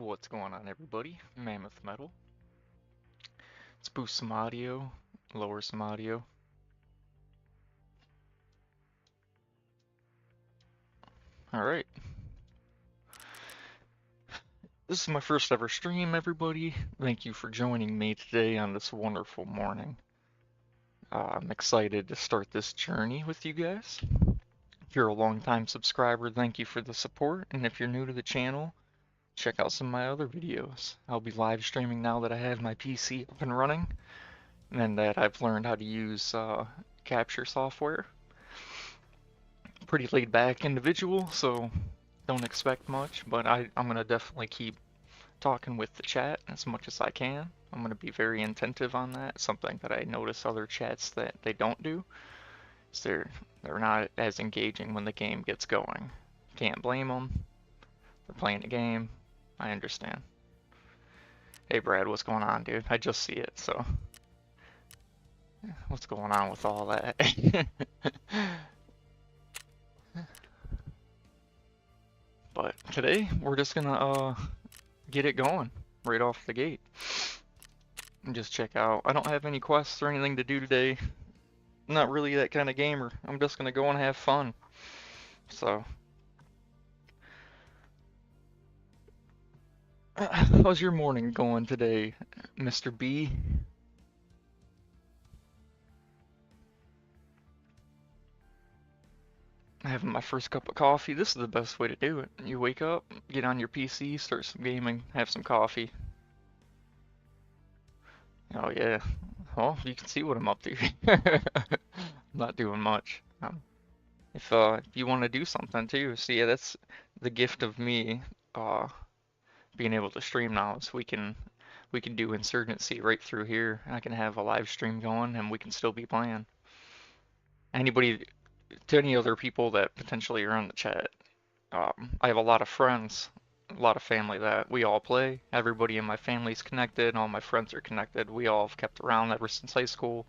What's going on, everybody? Mammoth Metal. Let's boost some audio, lower some audio. Alright. This is my first ever stream, everybody. Thank you for joining me today on this wonderful morning. I'm excited to start this journey with you guys. If you're a long-time subscriber, thank you for the support, and if you're new to the channel, check out some of my other videos. I'll be live streaming now that I have my PC up and running, and that I've learned how to use capture software. Pretty laid back individual, so don't expect much, but I'm going to definitely keep talking with the chat as much as I can. I'm going to be very attentive on that. Something that I notice other chats that they don't do is they're not as engaging when the game gets going. Can't blame them. They're playing the game. I understand. Hey Brad, what's going on, dude? I just see it, so what's going on with all that? But today we're just gonna get it going right off the gate and just check out. I don't have any quests or anything to do today. I'm not really that kind of gamer. I'm just gonna go and have fun. So how's your morning going today, Mr. B? Having my first cup of coffee. This is the best way to do it. You wake up, get on your PC, start some gaming, have some coffee. Oh yeah. Well, you can see what I'm up to. I'm not doing much. If you want to do something too, see, yeah, that's the gift of me being able to stream now. Is we can do insurgency right through here. I can have a live stream going, and we can still be playing. Anybody, to any other people that potentially are in the chat, I have a lot of friends, a lot of family that we all play. Everybody in my family's connected, all my friends are connected. We all have kept around ever since high school.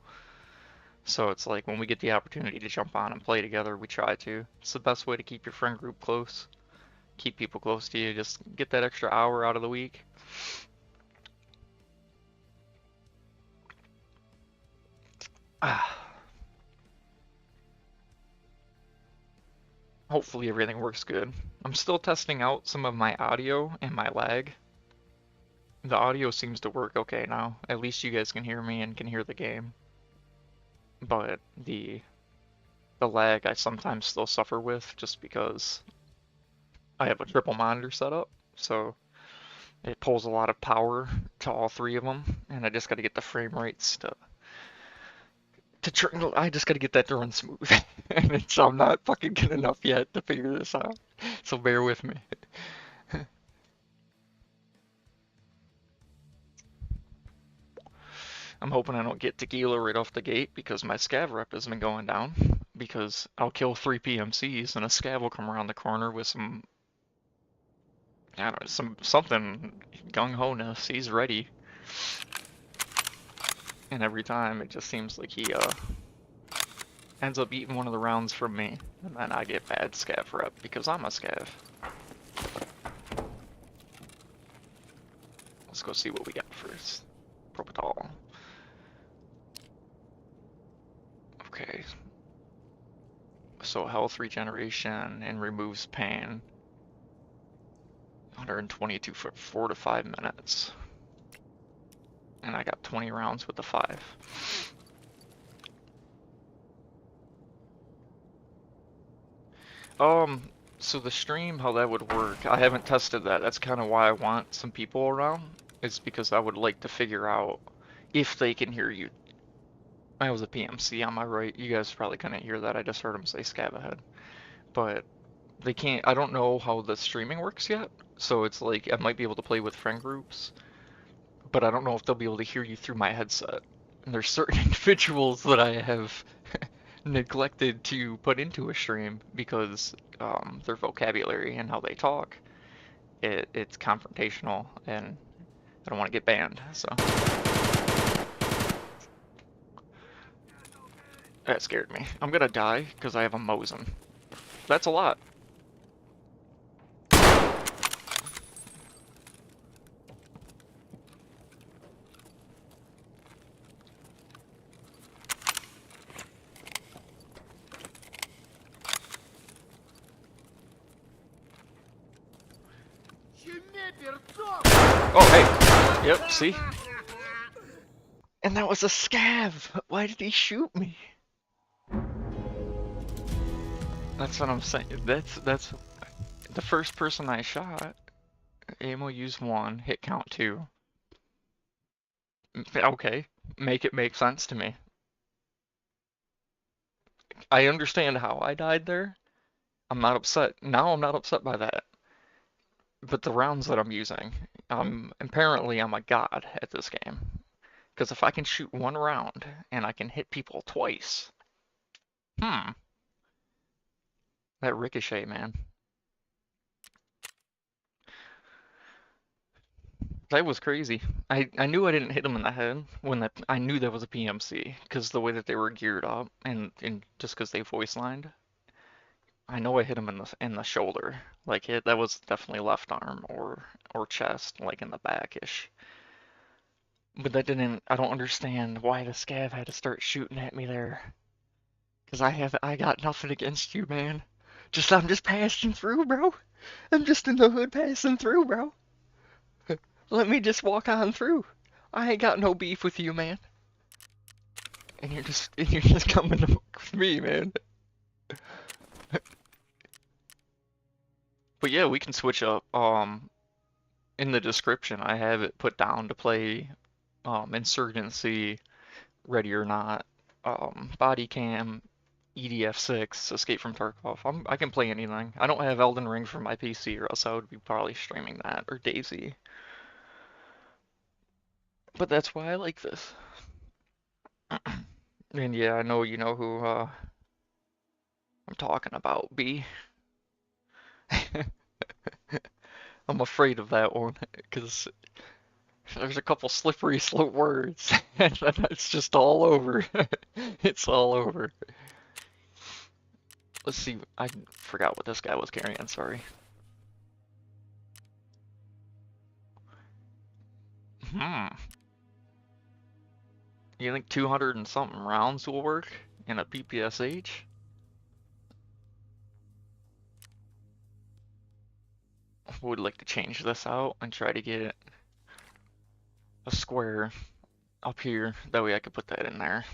So it's like when we get the opportunity to jump on and play together, we try to. It's the best way to keep your friend group close. Keep people close to you. Just get that extra hour out of the week. Hopefully everything works good. I'm still testing out some of my audio and my lag. The audio seems to work okay now. At least you guys can hear me and can hear the game. But the lag I sometimes still suffer with just because I have a triple monitor setup, so it pulls a lot of power to all three of them, and I just got to get the frame rates I just got to get that to run smooth. And so I'm not fucking good enough yet to figure this out, so bear with me. I'm hoping I don't get tequila right off the gate because my scav rep has been going down. Because I'll kill 3 PMCs and a scav will come around the corner with some, I don't know, something gung-ho-ness. He's ready. And every time it just seems like he ends up eating one of the rounds from me. And then I get bad scav rep because I'm a scav. Let's go see what we got first. Propital. Okay. So health regeneration and removes pain. 122 for 4 to 5 minutes. And I got 20 rounds with the 5. So the stream, how that would work, I haven't tested that. That's kind of why I want some people around. It's because I would like to figure out if they can hear you. I was a PMC on my right. You guys probably couldn't hear that. I just heard him say scav ahead. But they can't, I don't know how the streaming works yet. So it's like, I might be able to play with friend groups, but I don't know if they'll be able to hear you through my headset. And there's certain individuals that I have neglected to put into a stream because their vocabulary and how they talk, it's confrontational, and I don't want to get banned, so. That scared me. I'm gonna die because I have a Mosin. That's a lot. Oh, hey. Yep, see? And that was a scav! Why did he shoot me? That's what I'm saying. That's the first person I shot. Ammo use 1, hit count 2. Okay, make it make sense to me. I understand how I died there. I'm not upset. Now I'm not upset by that. But the rounds that I'm using, apparently I'm a god at this game. Because if I can shoot 1 round and I can hit people twice, that ricochet, man. That was crazy. I knew I didn't hit him in the head when I knew that was a PMC because the way that they were geared up and just because they voice lined, I know I hit him in the shoulder. Like that was definitely left arm or chest, like in the backish. But that didn't. I don't understand why the scav had to start shooting at me there. Cause I got nothing against you, man. I'm just passing through, bro. I'm just in the hood passing through, bro. Let me just walk on through. I ain't got no beef with you, man. And you're just coming to fuck with me, man. But yeah, we can switch up. In the description, I have it put down to play insurgency, ready or not, bodycam, EDF6, escape from Tarkov. I can play anything. I don't have Elden Ring for my PC, or else I would be probably streaming that or DayZ. But that's why I like this. And yeah, I know you know who I'm talking about, B. I'm afraid of that one because there's a couple slippery slope words, and then it's just all over. It's all over. Let's see. I forgot what this guy was carrying. Sorry. You think 200 and something rounds will work in a PPSH? Would like to change this out and try to get a square up here. That way I could put that in there.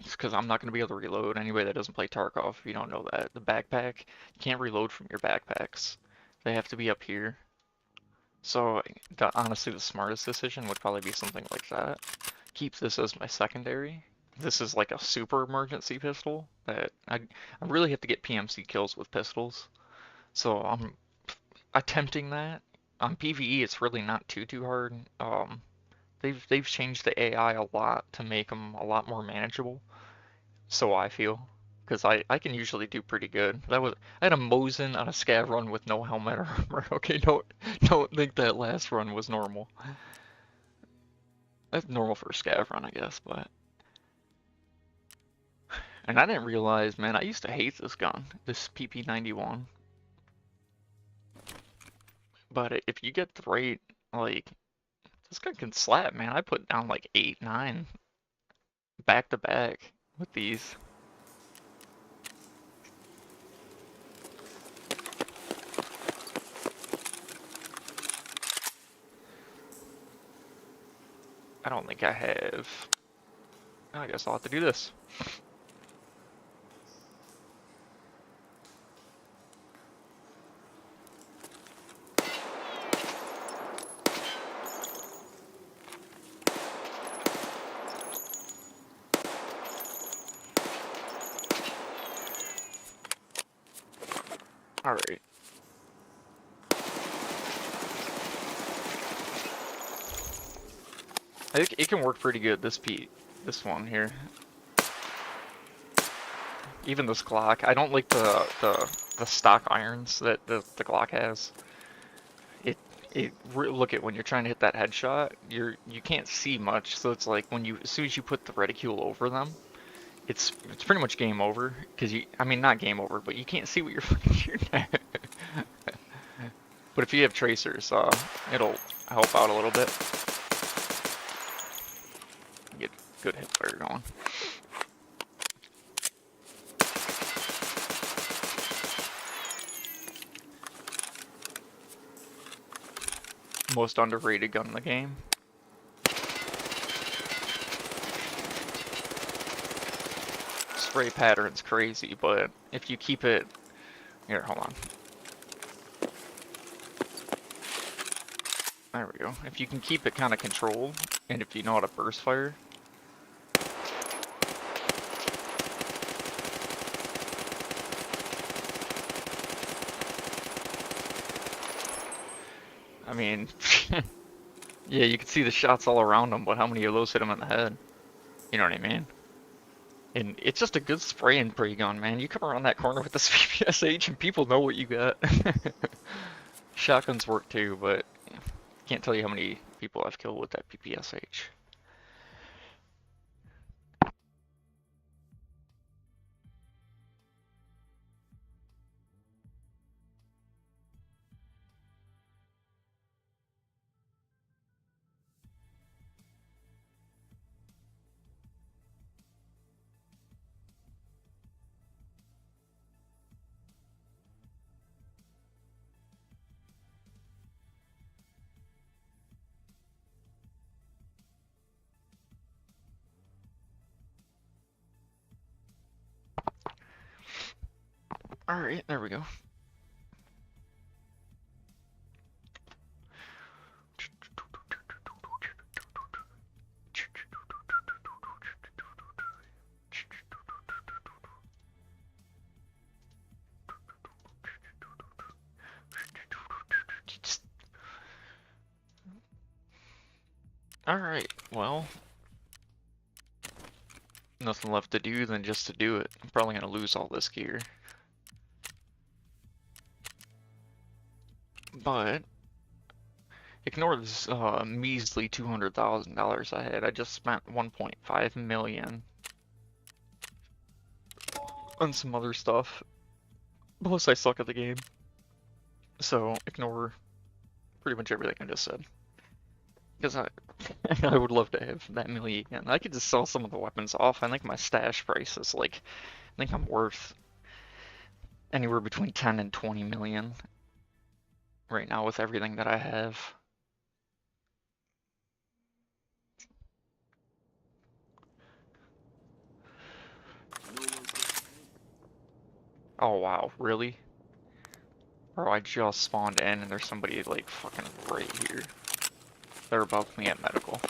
Just because I'm not going to be able to reload. Anybody that doesn't play Tarkov, if you don't know that, the backpack, you can't reload from your backpacks. They have to be up here. So honestly, the smartest decision would probably be something like that. Keep this as my secondary. This is like a super emergency pistol that I really have to get PMC kills with pistols. So I'm attempting that. On PvE, it's really not too hard. They've changed the AI a lot to make them a lot more manageable. So I feel, because I can usually do pretty good. I had a Mosin on a scav run with no helmet or armor. Okay, don't think that last run was normal. That's normal for a scav run, I guess, but. And I didn't realize, man, I used to hate this gun, this PP91. But if you get the right, like, this gun can slap, man. I put down like 8, 9 back to back with these. I don't think I have. I guess I'll have to do this. Alright. I think it can work pretty good, this one here. Even this Glock. I don't like the stock irons that the Glock has. Look at when you're trying to hit that headshot, you can't see much, so it's like as soon as you put the reticule over them, it's pretty much game over. Because I mean not game over, but you can't see what you're fucking shooting at. But if you have tracers, it'll help out a little bit. Get good hip fire going. Most underrated gun in the game. Spray pattern's crazy, but if you keep it... Here, hold on. There we go. If you can keep it kind of controlled, and if you know how to burst fire... I mean... yeah, you can see the shots all around them, but how many of those hit him in the head? You know what I mean? And it's just a good spray and pray gun, man. You come around that corner with this PPSH and people know what you got. Shotguns work too, but can't tell you how many people I've killed with that PPSH. Alright, there we go. Alright, well, nothing left to do than just to do it. I'm probably gonna lose all this gear. But, ignore this measly $200,000 I had. I just spent 1.5 million on some other stuff. Plus, I suck at the game. So, ignore pretty much everything I just said. Because I would love to have that million again. I could just sell some of the weapons off. I think my stash price is like, I think I'm worth anywhere between 10 and 20 million right now with everything that I have. Oh wow, really? Bro, I just spawned in and there's somebody like fucking right here. They're above me at medical.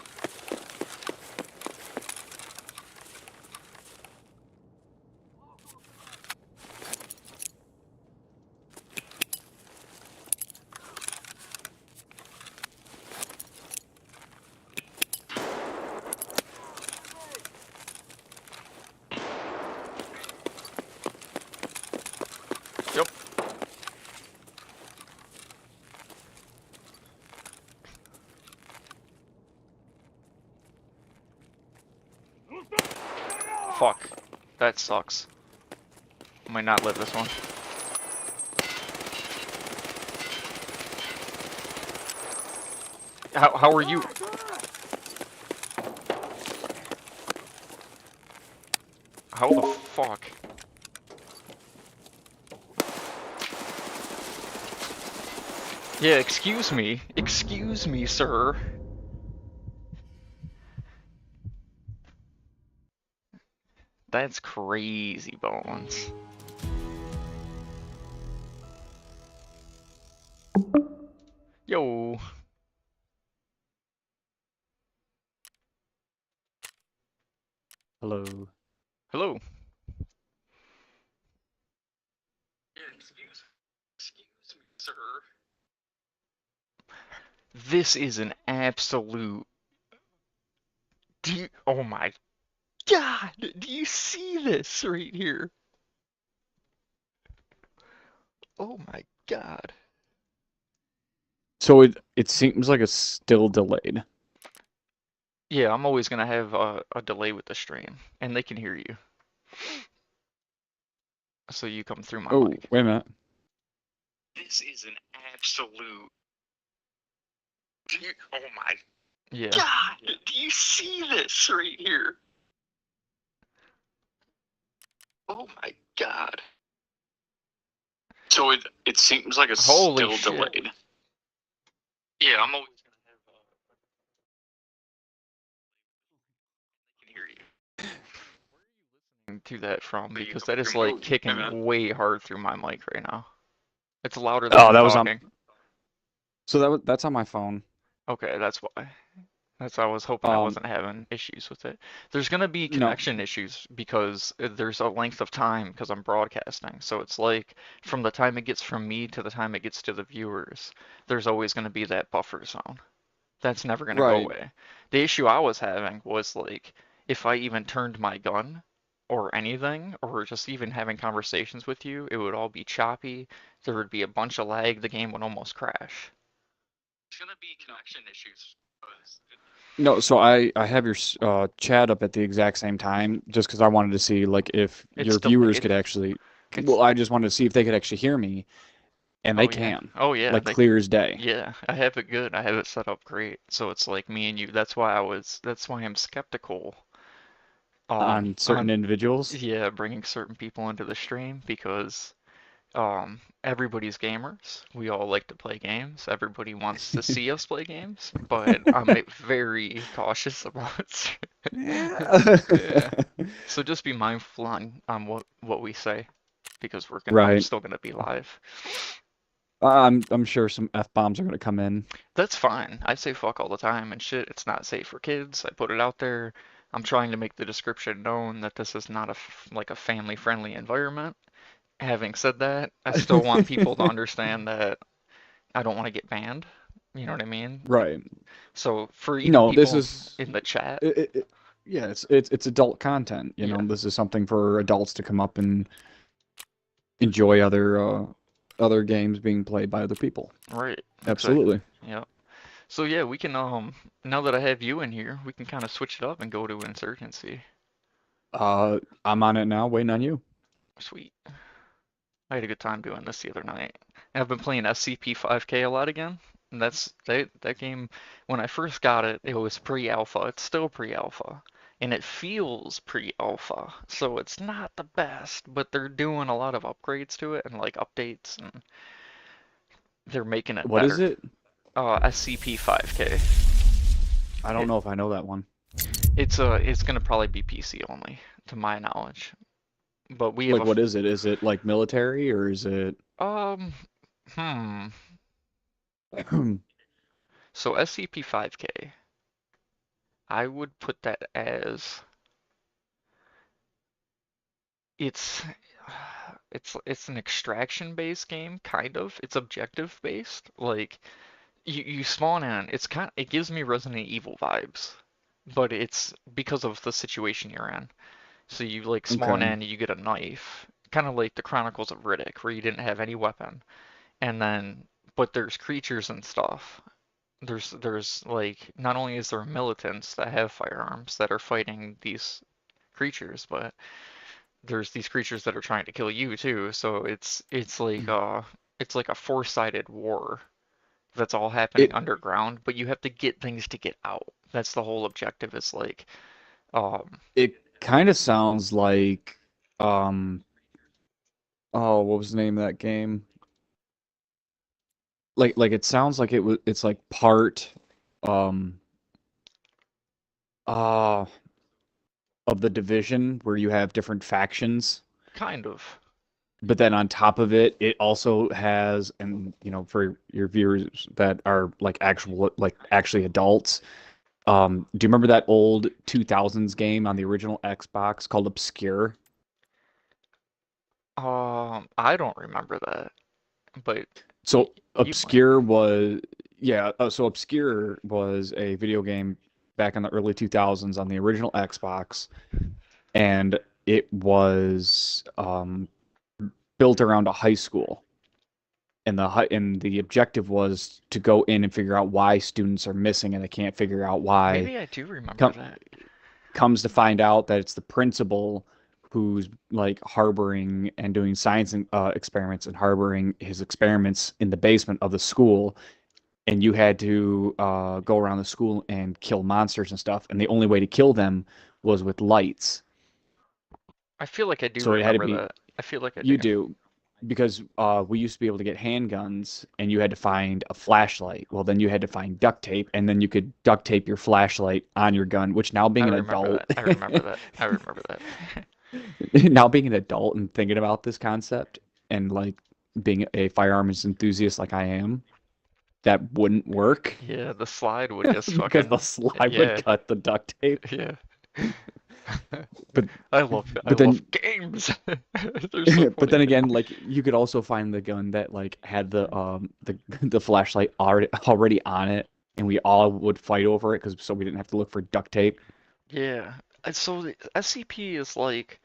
Yep. Fuck. That sucks. I might not live this one. How are you? How the fuck? Yeah, excuse me. Excuse me, sir. That's crazy, Bones. Yo. Hello. Hello. Yeah, excuse me, sir. This is an absolute... Oh my God! Do you see this right here? Oh my God. So it seems like it's still delayed. Yeah, I'm always gonna have a delay with the stream, and they can hear you. So you come through my mic. Wait a minute. This is an absolute... Oh my God! Do you see this right here? Oh my God. So it seems like it's still delayed. Yeah, I'm always gonna have. I can hear you. Where are you listening to that from? Because that is like kicking way hard through my mic right now. It's louder than Oh, you that was on. talking. So that's on my phone. Okay, that's why. I was hoping I Um, wasn't having issues with it. There's gonna be no, connection issues because there's a length of time because I'm broadcasting. So it's like from the time it gets from me to the time it gets to the viewers, there's always gonna be that buffer zone. That's never gonna go right. away. The issue I was having was like if I even turned my gun or anything, or just even having conversations with you, it would all be choppy. There would be a bunch of lag. The game would almost crash. It's gonna be connection issues. No, so I have your chat up at the exact same time just because I wanted to see like if It's your viewers delayed. could actually. It's Well, I just wanted to see if they could actually hear me, and they oh yeah. can, Oh yeah. like clear as day Yeah. I have it good. I have it set up great. So it's like me and you. That's why I'm skeptical. on certain On individuals. yeah, bringing certain people into the stream because everybody's gamers. We all like to play games. Everybody wants to see us play games, but I'm very cautious about. Yeah. Yeah. So just be mindful on what we say because I'm Right. still gonna be live. I'm sure some F-bombs are gonna come in. That's fine. I say fuck all the time and shit. It's not safe for kids. I put it out there. I'm trying to make the description known that this is not like a family-friendly environment. Having said that, I still want people to understand that I don't want to get banned. You know what I mean? Right. So for even No, this people is in the chat, yeah, it's adult content, you yeah, know. This is something for adults to come up and enjoy other games being played by other people. right, exactly. Absolutely. Yeah. So yeah, we can now that I have you in here, we can kind of switch it up and go to insurgency. I'm on it now, waiting on you. Sweet. I had a good time doing this the other night. And I've been playing SCP-5K a lot again. And that game, when I first got it, it was pre-alpha. It's still pre-alpha. And it feels pre-alpha. So it's not the best, but they're doing a lot of upgrades to it and like updates and they're making it What is better. it? SCP-5K. I don't It know if I know that one. it's gonna probably be PC only, to my knowledge. But we have Like, what is it? Is it like military or is it? um hmm. So SCP-5K. I would put that as it's it's an extraction based game, kind of. It's objective based. Like you spawn in, it gives me Resident Evil vibes, but it's because of the situation you're in. So you like spawn Okay. in, you get a knife, kind of like the Chronicles of Riddick, where you didn't have any weapon, and then but there's creatures and stuff. There's like not only is there militants that have firearms that are fighting these creatures, but there's these creatures that are trying to kill you too. So it's like a four-sided war that's all happening It underground, but you have to get things to get out. That's the whole objective is like um it kind of sounds like um oh, what was the name of that game? Like it sounds like it's like part um uh of the Division where you have different factions, kind of. but then on top of it, it also has, and you know, for your viewers that are like actually adults, do you remember that old 2000s game on the original Xbox called Obscure? I don't remember that, but y So you might. Obscure was, yeah, so Obscure was a video game back in the early 2000s on the original Xbox, and it was built around a high school. And the objective was to go in and figure out why students are missing and they can't figure out why. Maybe I do remember Com that. Comes to find out that it's the principal who's like harboring and doing science experiments and harboring his experiments in the basement of the school. And you had to go around the school and kill monsters and stuff. And the only way to kill them was with lights. I feel like I do So it had to remember be, that. I feel like I you do. do. because we used to be able to get handguns, and you had to find a flashlight. Well, then you had to find duct tape, and then you could duct tape your flashlight on your gun. Which now I being an remember adult, that. I remember that. I remember that. now being an adult and thinking about this concept, and like being a firearms enthusiast like I am, that wouldn't work Yeah, the slide would just because the fucking slide would yeah, cut the duct tape. yeah. But I but love then games. They're so but funny. then again, like you could also find the gun that like had the flashlight already on it, and we all would fight over it because so we didn't have to look for duct tape. Yeah. So the SCP is like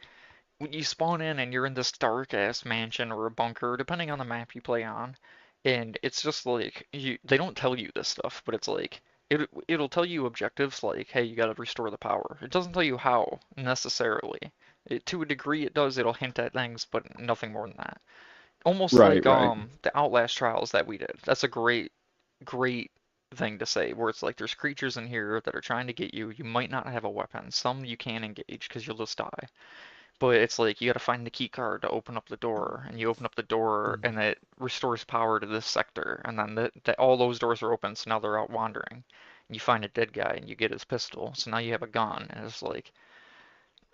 when you spawn in and you're in this dark ass mansion or a bunker, depending on the map you play on, and it's just like they don't tell you this stuff, but it's like it'll tell you objectives like, hey, you gotta restore the power. It doesn't tell you how necessarily. To a degree it does, it'll hint at things, but nothing more than that. Almost Right, like right. the Outlast trials that we did. That's a great thing to say, where it's like there's creatures in here that are trying to get you. You might not have a weapon. Some you can engage because you'll just die. But it's like you got to find the key card to open up the door, and you open up the door, and it restores power to this sector, and then all those doors are open, so now they're out wandering. And you find a dead guy, and you get his pistol, so now you have a gun, and it's like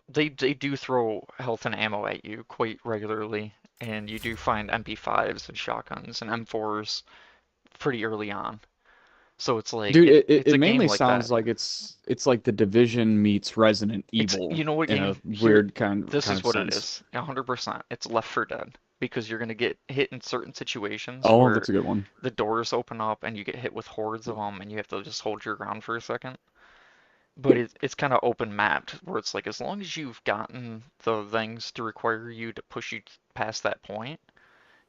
they do throw health and ammo at you quite regularly, and you do find MP5s and shotguns and M4s pretty early on. So it's like Dude, it's it a game mainly like that. sounds like it's like the Division meets Resident It's Evil you know what in game a here weird kind this kind is of what it sense. is. 100%. It's Left 4 Dead because you're gonna get hit in certain situations Oh, where that's a good one. the doors open up and you get hit with hordes of them and you have to just hold your ground for a second. But it's kind of open mapped where it's like as long as you've gotten the things to require you to push you past that point,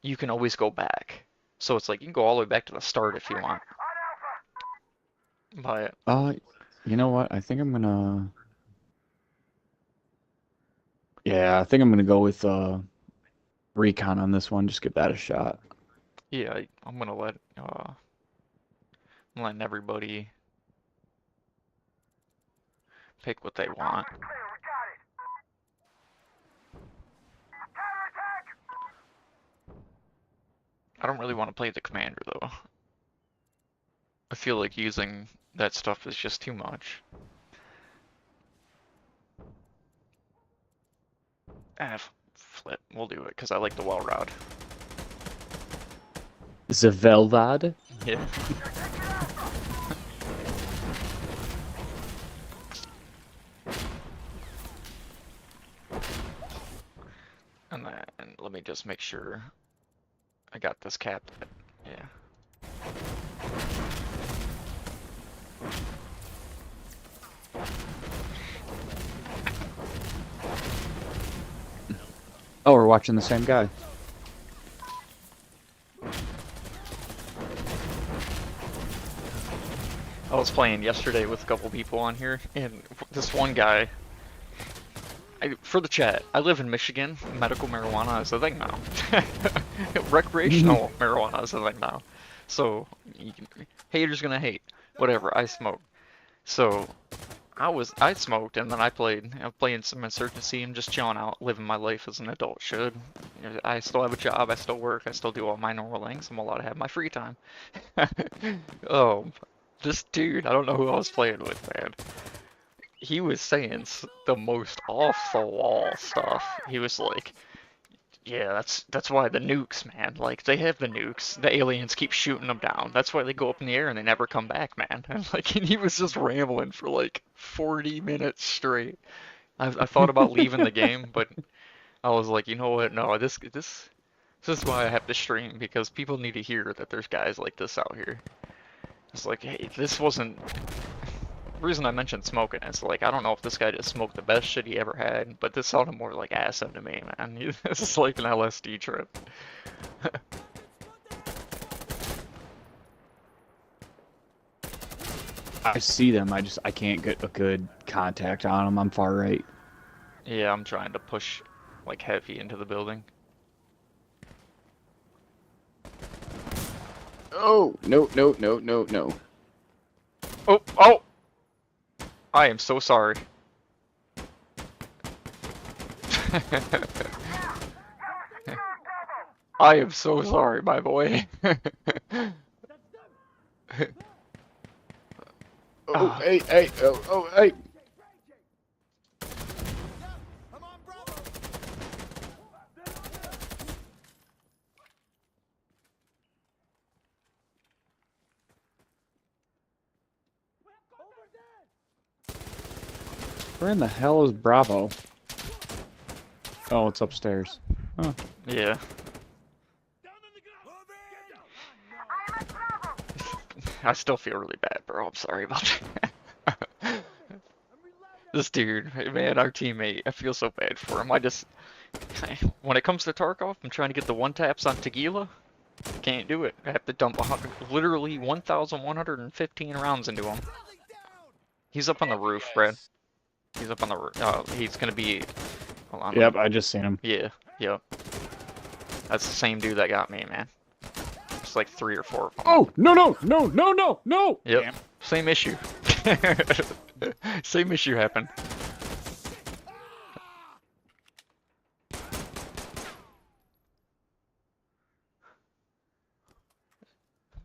you can always go back. So it's like you can go all the way back to the start if you want. But Uh, you know what? I think I'm gonna. Yeah, I think I'm gonna go with recon on this one. Just give that a shot. yeah, I'm gonna let I'm letting everybody pick what they want. I don't really want to play the commander though. I feel like using that stuff is just too much. Ah, flip. We'll do it because I like the well rod. Zvelvad? Yeah. And then let me just make sure I got this capped. Yeah. Oh, we're watching the same guy. I was playing yesterday with a couple people on here, and this one guy, for the chat, I live in Michigan. Medical marijuana is a thing now. Recreational marijuana is a thing now. So, haters gonna hate. Whatever, I smoke. So, I smoked, and then I was playing some insurgency and just chilling out, living my life as an adult should. I still have a job, I still work, I still do all my normal things. I'm allowed to have my free time. Oh, this dude, I don't know who I was playing with, man. He was saying the most off the wall stuff. He was like, "Yeah, that's why the nukes, man. Like they have the nukes. The aliens keep shooting them down. That's why they go up in the air and they never come back, man." And he was just rambling for like 40 minutes straight. I thought about leaving the game, but I was like, you know what? No, this is why I have to stream because people need to hear that there's guys like this out here. It's like, hey, this wasn't. The reason I mentioned smoking is like I don't know if this guy just smoked the best shit he ever had, but this sounded more like acid to me, man. This is like an LSD trip. I see them. I can't get a good contact on them. I'm far right. Yeah, I'm trying to push like heavy into the building. Oh, no, no, no, no, no. Oh, oh! I am so sorry. I am so sorry, my boy. Oh, hey, oh, hey. Where in the hell is Bravo? Oh, it's upstairs. Oh. Yeah. I still feel really bad, bro. I'm sorry about that. This dude, man, our teammate, I feel so bad for him. When it comes to Tarkov, I'm trying to get the one taps on Tequila. Can't do it. I have to dump literally 1,115 rounds into him. He's up on the roof, Brad. He's up on the roof. Oh, he's gonna be. Hold on. Yep, I just seen him. Yeah, yep. That's the same dude that got me, man. It's like 3 or 4 of them. Oh, no! Yep, Damn. same issue. Same issue happened.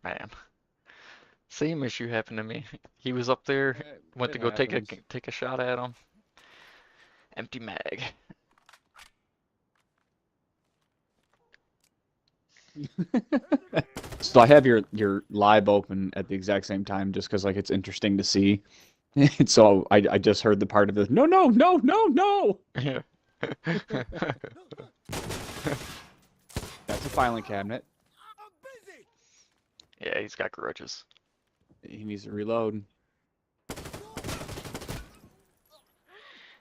Man. Same issue happened to me. He was up there, went to go take a shot at him. Empty mag. So I have your live open at the exact same time just because like it's interesting to see. So I just heard the part of this. No. Yeah. That's a filing cabinet. Yeah, he's got grudges. He needs to reload.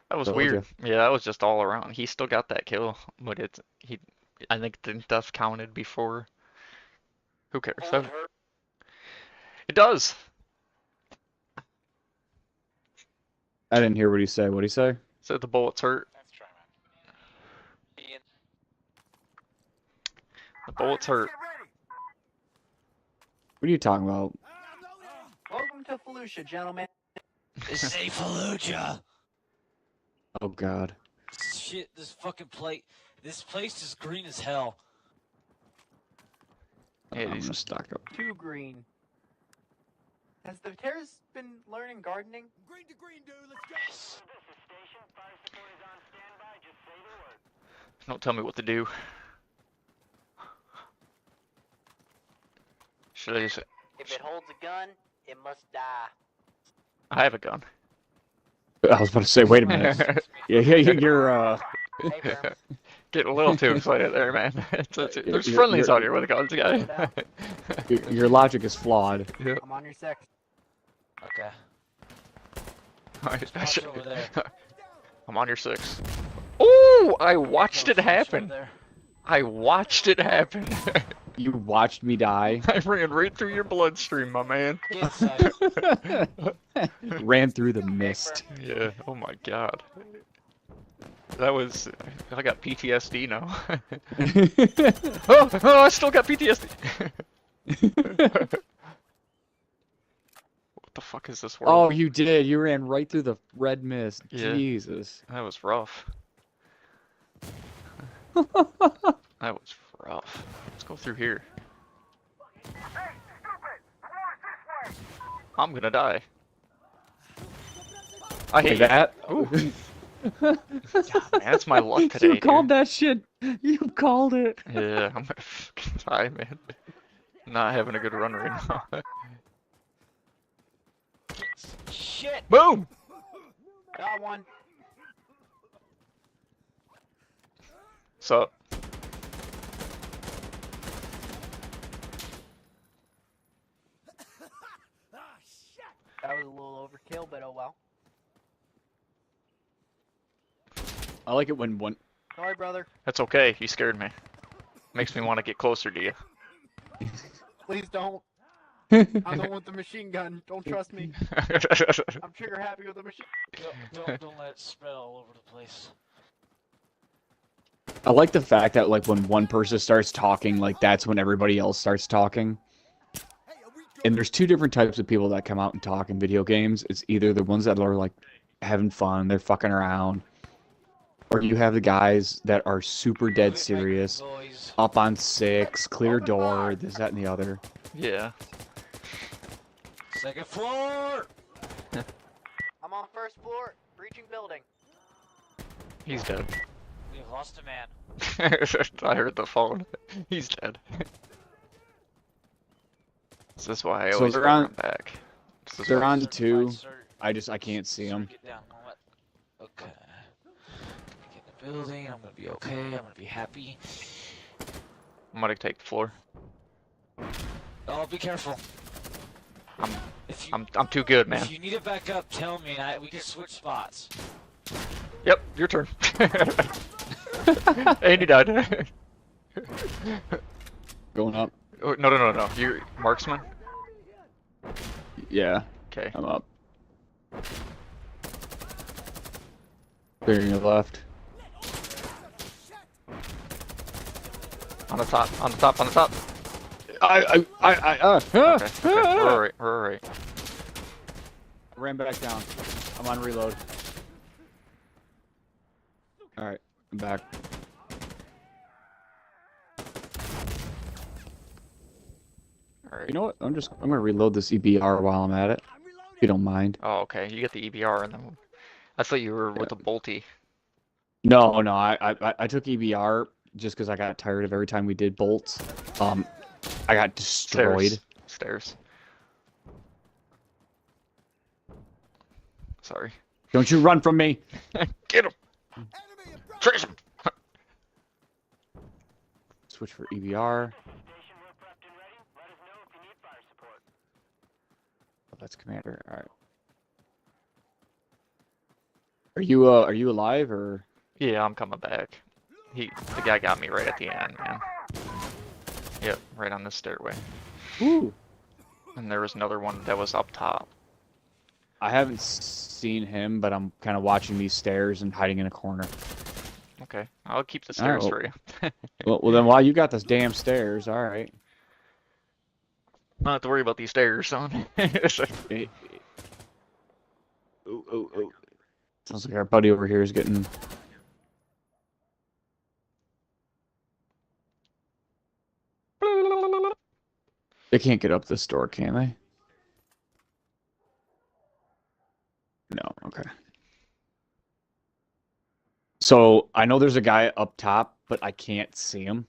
That was Told weird. Yeah, that was just all around. He still got that kill, but I think the death counted before. Who cares? It does. I didn't hear what he said. What'd he say? So the bullets hurt. The bullets hurt. What are you talking about? Welcome to Fallujah, gentlemen. Say Fallujah. Oh God. Shit, this place is green as hell. Yeah, I'm gonna stock up. Too green. Has the terrorist been learning gardening? Green to green, dude. Let's go. Yes. Don't tell me what to do. Should I just? If it holds a gun, it must die. I have a gun. I was about to say, wait a minute. yeah, you're Hey, Vermin. Getting a little too excited there, man. There's You're- friendlies you're- out here with guns, guy. your logic is flawed. Yeah. I'm on your six. Okay. I Over there. I'm on your 6. Oh, I watched it happen. There. I watched it happen. You watched me die. I ran right through your bloodstream, my man. Get inside. Ran through the mist. Yeah, oh my god. That was... I got PTSD now. Oh, I still got PTSD! What the fuck is this world? Oh, you did. You ran right through the red mist. Yeah. Jesus. That was rough. That was rough. Let's go through here. I'm gonna die. I hate that. Ooh. God, man, that's my luck today. You called dude. that shit. You called it. Yeah, I'm gonna fucking die, man. Not having a good run right now. Shit. Boom! Got one. So, That was a little overkill, but oh well. I like it when one. Sorry, brother. that's okay. You scared me. Makes me want to get closer to you. Please don't. I'm the one with the machine gun. Don't trust me. I'm trigger happy with the machine. Don't let it spread all over the place. I like the fact that like when one person starts talking, like that's when everybody else starts talking. And there's two different types of people that come out and talk in video games. It's either the ones that are like having fun, they're fucking around, or you have the guys that are super dead serious, Boys. up on 6, clear Open door, fire. this, that, and the other. Yeah. Second floor. I'm on first floor, breaching building. He's dead. We lost a man. I heard the phone. He's dead. This is why I So always they're go on- around back. This is they're why- on Certified, 2. sir. I can't see them. Get down. What? Okay. Get in the building. I'm gonna be okay. I'm gonna be happy. I'm gonna take the floor. Oh, be careful. I'm If you, I'm too good, man. If you need it back up, tell me. We can switch spots. Yep, your turn. And he died. Going up. Oh, no. You're marksman? Yeah, Okay. I'm up. There on your left. On the top. Okay, Okay. We're alright. Ran back down. I'm on reload. Alright, I'm back. Alright. You know what? I'm gonna reload this EBR while I'm at it. If you don't mind. Oh, okay. You get the EBR and then I thought you were with the bolty. No, I took EBR just because I got tired of every time we did bolts. I got destroyed. Stairs. Sorry. Don't you run from me! Get him! Trace him! Switch for EBR. Oh, that's Commander. All right. Are you alive or? Yeah, I'm coming back. The guy got me right at the end, man. Yep, right on this stairway. Ooh. And there was another one that was up top. I haven't seen him, but I'm kind of watching these stairs and hiding in a corner. Okay, I'll keep the stairs Oh. for you. Well, then why you got those damn stairs? All right. Not have to worry about these stairs, son. Oh. Sounds like our buddy over here is getting. They can't get up this door, can they? No, okay. So I know there's a guy up top, but I can't see him.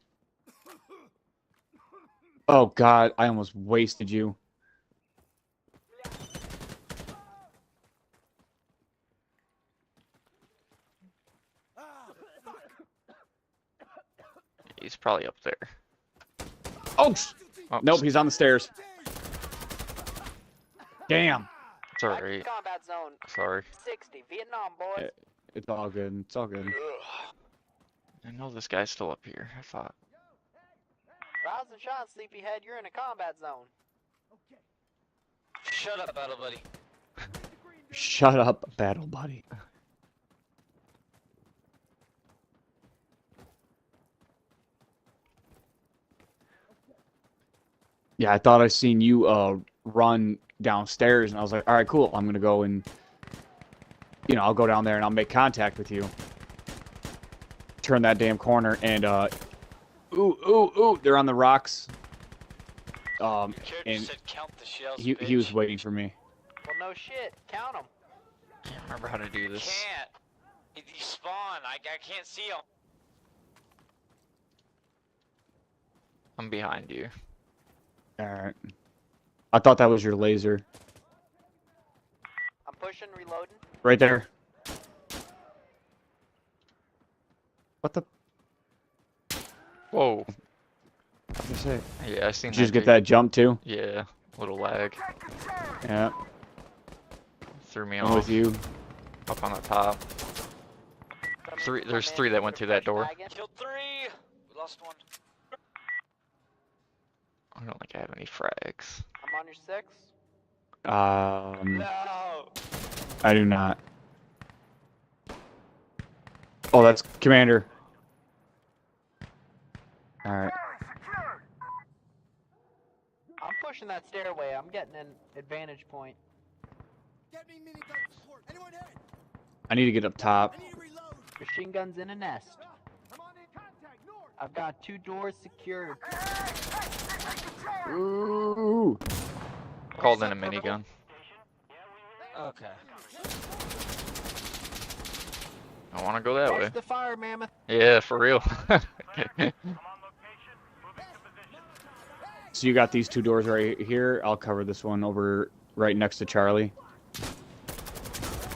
Oh God, I almost wasted you. He's probably up there. Oh, Oh, nope, he's on the stairs. Damn. It's alright. Combat zone. Sorry. 60, Vietnam, boys. It's all good. It's all good. I know this guy's still up here. I thought. Rise and shine, sleepyhead. You're in a combat zone. Shut up, battle buddy. Shut up, battle buddy. Yeah, I thought I seen you run downstairs, and I was like, all right, cool. I'm gonna go and, I'll go down there and I'll make contact with you. Turn that damn corner, and ooh, they're on the rocks. Your character And said count the shells, he was bitch. waiting for me. Well, no shit. Count them. Can't remember how to do this. Can't. He spawn. I can't see him. I'm behind you. All right. I thought that was your laser. I'm pushing, reloading. Right there. What the? Whoa. What did I say? Yeah, I seen Did you just that. get that jump too? Yeah, little lag. Yeah. Threw me I'm off. with you. Up on the top. There's three that went through that door. Killed 3. We lost 1. I don't think I have any frags. I'm on your 6. No. I do not. Oh, that's Commander. All right. I'm pushing that stairway. I'm getting an advantage point. Get me minigun support. Anyone hit? I need to get up top. I need to reload. Machine gun's in a nest. I've got 2 doors secured. Ooh. Called in a minigun. Okay. I want to go that way. Watch the fire, Mammoth. Yeah, for real. So you got these 2 doors right here. I'll cover this one over right next to Charlie.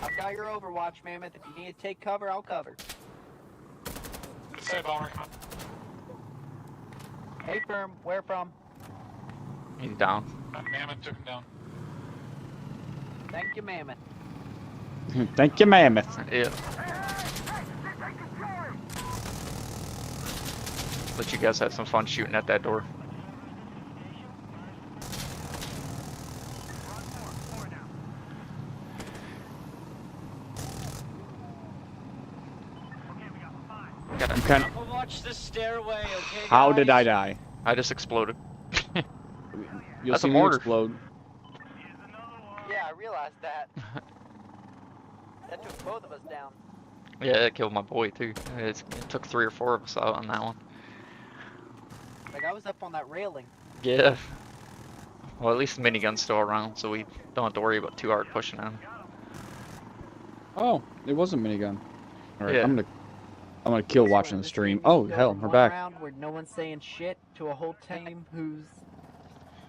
I've got your overwatch, Mammoth. If you need to take cover, I'll cover. Say, Bomber. Hey, firm. Where from? He's down. Mammoth took him down. Thank you, Mammoth. Thank you, Mammoth. Yeah. Let you guys have some fun shooting at that door. You can. Watch the stairway, okay? How guys? did I die? I just exploded. You'll That's see a me mortar. explode. Yeah, I realized that. That took both of us down. Yeah, it killed my boy too. It took 3 or 4 of us out on that one. Like, I was up on that railing. Yeah. Well, at least the minigun's still around, so we don't have to worry about too hard pushing on him. Oh, it was a minigun. All right, Yeah. I'm gonna kill watching the This stream. game Oh used to go hell, from we're one back. round where no one's saying shit to a whole team who's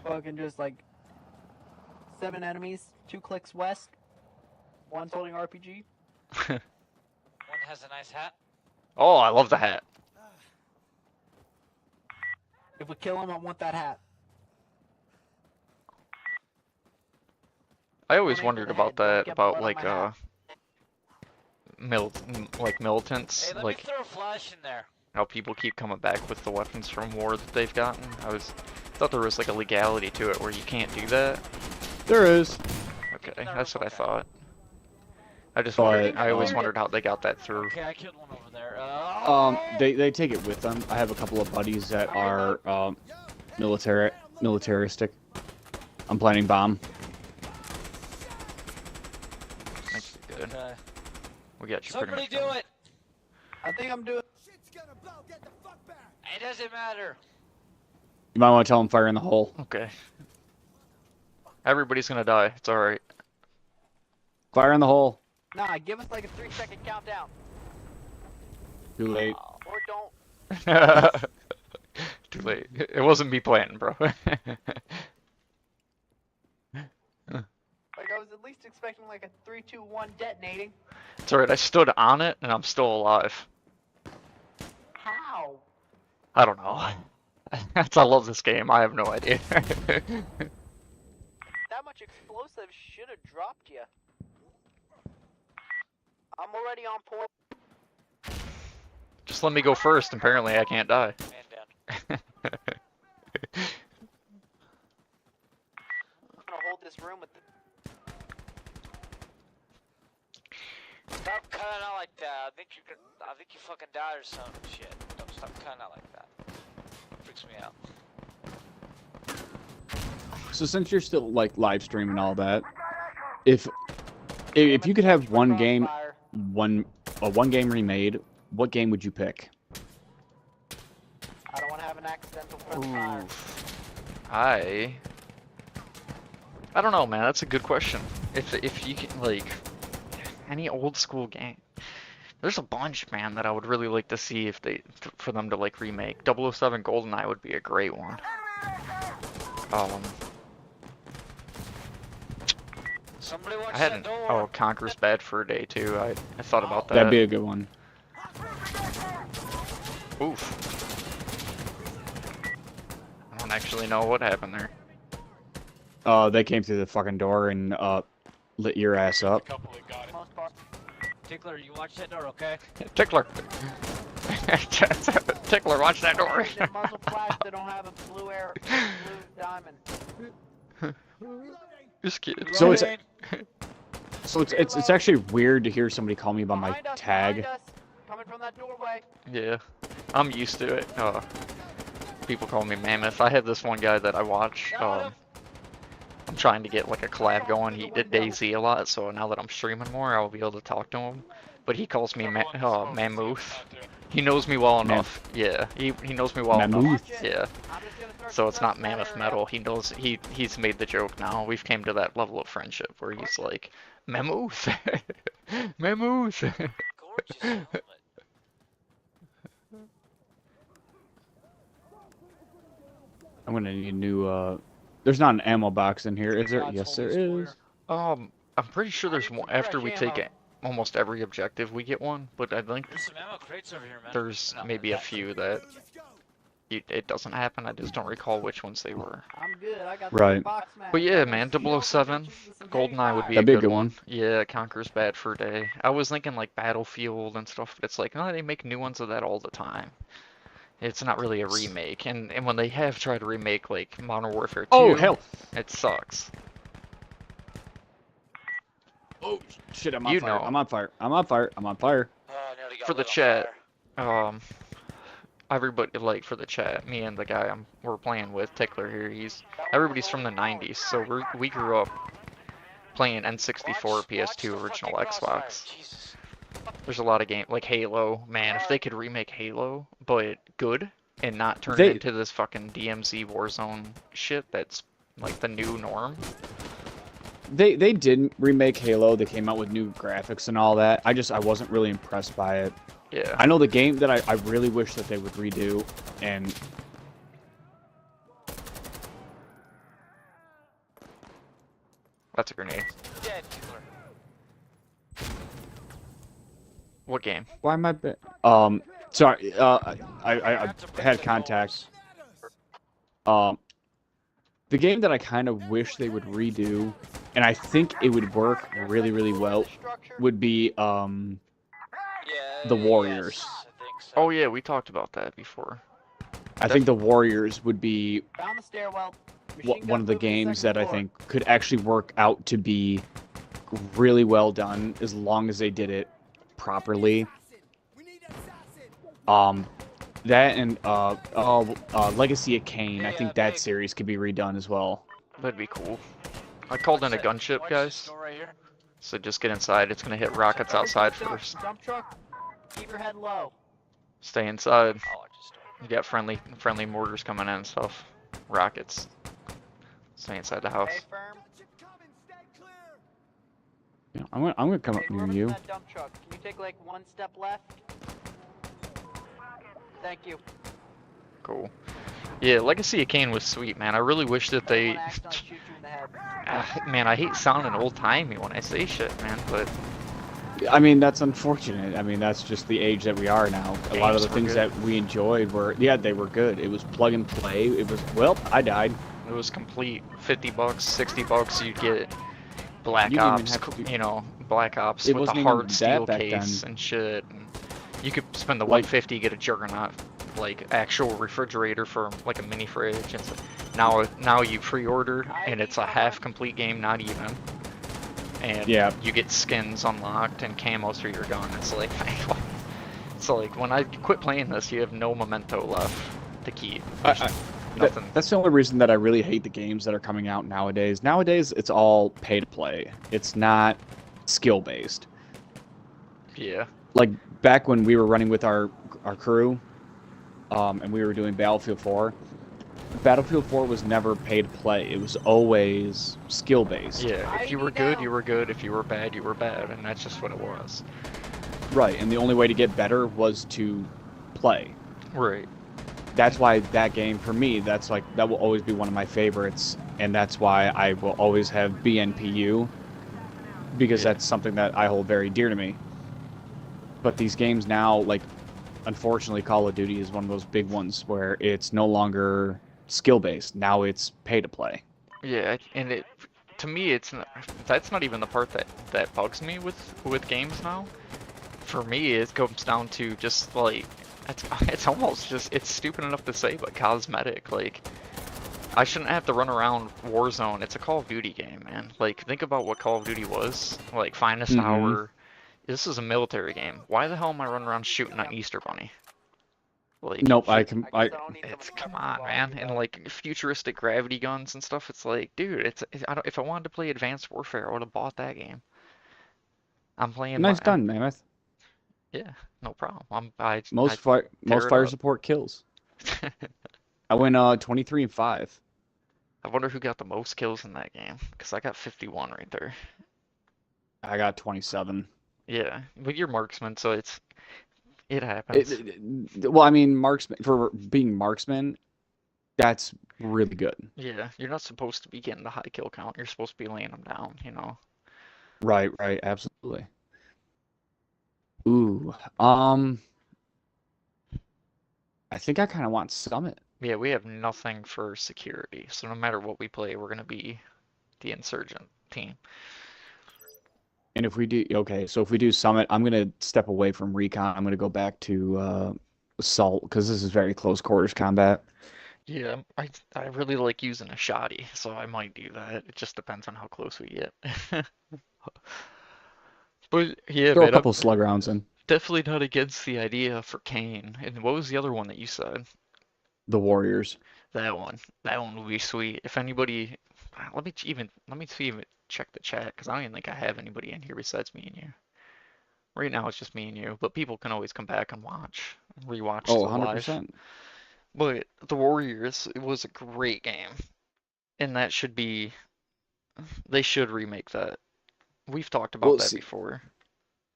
fucking just like 7 enemies, 2 clicks west, 1's holding RPG. One has a nice hat. Oh, I love the hat. If we kill him, I want that hat. I always Don't aim for wondered the about head, don't that, get about blood on like my hat. militants, Hey, let like me throw a flash in there. how people keep coming back with the weapons from war that they've gotten. Thought there was like a legality to it where you can't do that. There is. Okay, No, that's what I okay. thought. I just But, wondered. I always um, wondered how they got that through. Okay, I killed one over there. They take it with them. I have a couple of buddies that are militaristic. I'm planning bomb. That's good. Okay. We got you Somebody pretty do much covered. it. I think I'm doing. It doesn't matter. You might want to tell them fire in the hole. Okay. Everybody's gonna die. It's all right. Fire in the hole. Nah, give us like a 3-second countdown. Too late. Or don't. Too late. It wasn't me planting, bro. Like, I was at least expecting like a 3, 2, 1 detonating. It's alright, I stood on it and I'm still alive. How? I don't know. That's I love this game. I have no idea. That much explosive should have dropped you. I'm already on point. Just let me go first. Apparently I can't die. Man down. I'm gonna hold this room with the... Stop cutting out like that. I think you fucking died or some shit. Don't stop cutting out like that. Freaks me out. So since you're still like live streaming all that, if you could have one game, one game remade, what game would you pick? I don't want to have an accidental friendly fire. Oof. I don't know, man. That's a good question. If you can like any old school game, there's a bunch, man, that I would really like to see if for them to like remake. 007 GoldenEye would be a great one. Somebody watch I that hadn't. door. Oh, Conquer's bad for a day too. I thought about that. That'd be a good one. Oof. I don't actually know what happened there. They came through the fucking door and lit your ass up. Most part. Tickler, you watch that door, okay? Tickler. Tickler, watch that door. The muzzle flash, they don't have a blue diamond. Just kidding. So it's Reloading. it's actually weird to hear somebody call me by my Behind us, tag. behind us, coming from that doorway. Yeah, I'm used to it. People call me Mammoth. I have this one guy that I watch. Got him. I'm trying to get like a collab going. He did DayZ a lot, so now that I'm streaming more, I'll be able to talk to him. But he calls me Mammoth. He knows me well enough. Yeah, he knows me well Mammoth. enough. Yeah. So it's not Mammoth Metal. He knows he's made the joke now. We've came to that level of friendship where he's like, Mammoth, Mammoth. Gorgeous helmet. I'm gonna need a new. There's not an ammo box in here, is there? God's Yes, there holy is. I'm pretty sure there's one after we take it. Almost every objective we get one, but I think There's some ammo crates over here, man. there's maybe a few that it doesn't happen. I just don't recall which ones they were. I'm good. I got Right. the box match. But yeah, man, 007, GoldenEye would be a That'd be a good good one. one. Yeah, Conquer's bad for a day. I was thinking like Battlefield and stuff, but it's like, no, they make new ones of that all the time. It's not really a remake, and when they have tried to remake like Modern Warfare 2, Oh hell! it sucks. Oh shit! I'm on You fire! know. I'm on fire! I'm on fire! I'm on fire! Oh, I nearly got For the lit on chat, fire. Everybody like for the chat, me and the guy we're playing with, Tickler here, everybody's from the 90s, so we grew up playing N64, PS2, original Xbox. Jesus. There's a lot of games like Halo. Man, if they could remake Halo, but good and not turn it into this fucking DMZ Warzone shit that's like the new norm. They did remake Halo. They came out with new graphics and all that. I wasn't really impressed by it. Yeah. I know the game that I really wish that they would redo, and That's a grenade. Dead killer. What game? why am I? Sorry. I had contact. The game that I kind of wish they would redo, and I think it would work really, really well, would be Yeah, The Warriors. yes, I think so. Oh yeah, we talked about that before. I think The Warriors would be Down the stairwell. one of the games that I think could actually work out to be really well done as long as they did it properly. That and Legacy of Kain, I think that series could be redone as well. That'd be cool. I called in a gunship, guys. Go right here. So just get inside. It's gonna hit rockets outside first. Dump truck. Keep your head low. Stay inside. Oh, I just You got friendly mortars coming in and stuff. Rockets. Stay inside the house. Stay firm. Yeah, I'm gonna come up Hey, near whoever's in you. that dump truck, can you take like one step left? Thank you. Cool. Yeah, Legacy of Kain was sweet, man. I really wish that they... Don't accidentally shoot you in the head. Man, I hate sounding old-timey when I say shit, man, but... I mean, that's unfortunate. I mean, that's just the age that we are now. A lot of Games the were things good. that we enjoyed were, yeah, they were good. It was plug and play. It was, well, I died. It was complete. $50, $60, you'd get Black You didn't even Ops, have to do- you know, Black Ops It with wasn't the even hard that steel back case then. and shit. And you could spend the Like- 150, get a Juggernaut, like actual refrigerator for like a mini fridge. And so now you pre-order and it's a half complete game, not even. And Yeah. you get skins unlocked and camos for your gun. It's like, it's like when I quit playing this, you have no memento left to keep. There's nothing. That's the only reason that I really hate the games that are coming out nowadays. Nowadays, it's all pay to play. It's not skill based. Yeah. Like back when we were running with our crew, and we were doing Battlefield 4. Battlefield 4 was never pay to play. It was always skill based. Yeah, if you were good, you were good. If you were bad, you were bad, and that's just what it was. Right, and the only way to get better was to play. Right. That's why that game, for me, that will always be one of my favorites, and that's why I will always have BNPU, because Yeah. that's something that I hold very dear to me. But these games now, like, unfortunately, Call of Duty is one of those big ones where it's no longer skill-based. Now it's pay-to-play. Yeah, and to me, that's not even the part that bugs me with games now. For me, it comes down to just like it's almost just it's stupid enough to say, but cosmetic. Like I shouldn't have to run around Warzone. It's a Call of Duty game, man. Like think about what Call of Duty was. Like Finest Hour. This is a military game. Why the hell am I running around shooting an Easter Bunny? Like, Nope, I guess I don't need it's someone come to on, talk man, about and that. like futuristic gravity guns and stuff. It's like, dude, I don't. If I wanted to play Advanced Warfare, I would have bought that game. I'm playing nice my, done, Mammoth. yeah, no problem. I Most tear it fire up. support kills. I went 23 and 5. I wonder who got the most kills in that game, because I got 51 right there. I got 27. Yeah, but you're marksman, so it It, happens. well, I mean, marksman for being marksman, that's really good. Yeah, you're not supposed to be getting the high kill count. You're supposed to be laying them down, you know. Right, right, absolutely. Ooh, I think I kind of want Summit. Yeah, we have nothing for security, so no matter what we play, we're gonna be the insurgent team. And if we do, okay, so if we do Summit, I'm gonna step away from Recon. I'm gonna go back to Assault because this is very close quarters combat. Yeah, I really like using a shoddy, so I might do that. It just depends on how close we get. But yeah, Throw a man, couple I'm slug rounds in. definitely not against the idea for Kane. And what was the other one that you said? The Warriors. That one. That one would be sweet. If anybody, let me see even check the chat because I don't even think I have anybody in here besides me and you. Right now it's just me and you, but people can always come back and watch, rewatch Oh, the live. 100%. But the Warriors, it was a great game, and that should be, they should remake that. We've talked about Well, that see, before.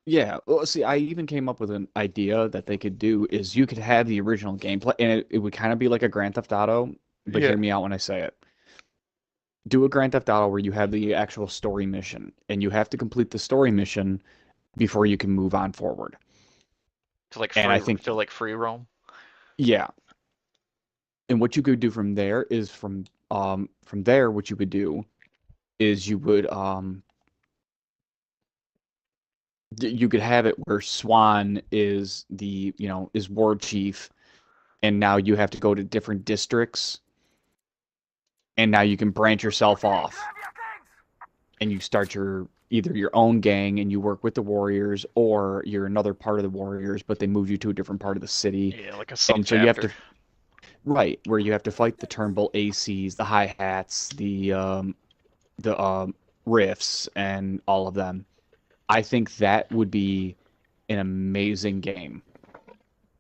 yeah. Well, see, I even came up with an idea that they could do is you could have the original gameplay, and it would kind of be like a Grand Theft Auto, but Yeah. hear me out when I say it. Do a Grand Theft Auto where you have the actual story mission, and you have to complete the story mission before you can move on forward. And I think, To like free roam. yeah. And what you could do from there is from there, what you could do is you could have it where Swan is is ward chief, and now you have to go to different districts, and now you can branch yourself off, and you start either your own gang and you work with the Warriors, or you're another part of the Warriors, but they move you to a different part of the city, Yeah, like a and so you have sub-chapter. to right where you have to fight the Turnbull ACs, the hi hats, the riffs, and all of them. I think that would be an amazing game.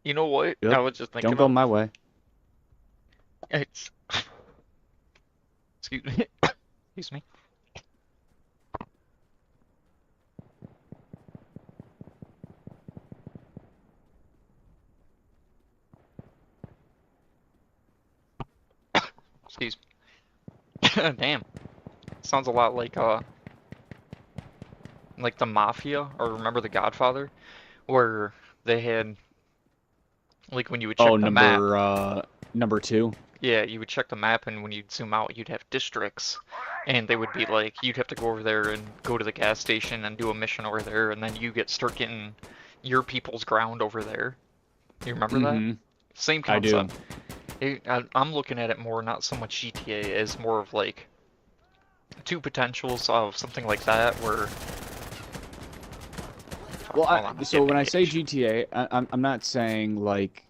You know what? I Yep. was just Don't thinking go of my way. it's excuse me. Excuse me. Excuse me. Damn. Sounds a lot like the Mafia or remember the Godfather where they had like when you would Oh, check the map. number 2. Yeah, you would check the map, and when you'd zoom out, you'd have districts, and they would be like, you'd have to go over there and go to the gas station and do a mission over there, and then start getting your people's ground over there. You remember that? Mm-hmm. Same I do. concept. I'm looking at it more not so much GTA as more of like two potentials of something like that where. Well, Hold on, I'm so getting when I say engaged. GTA, I'm not saying like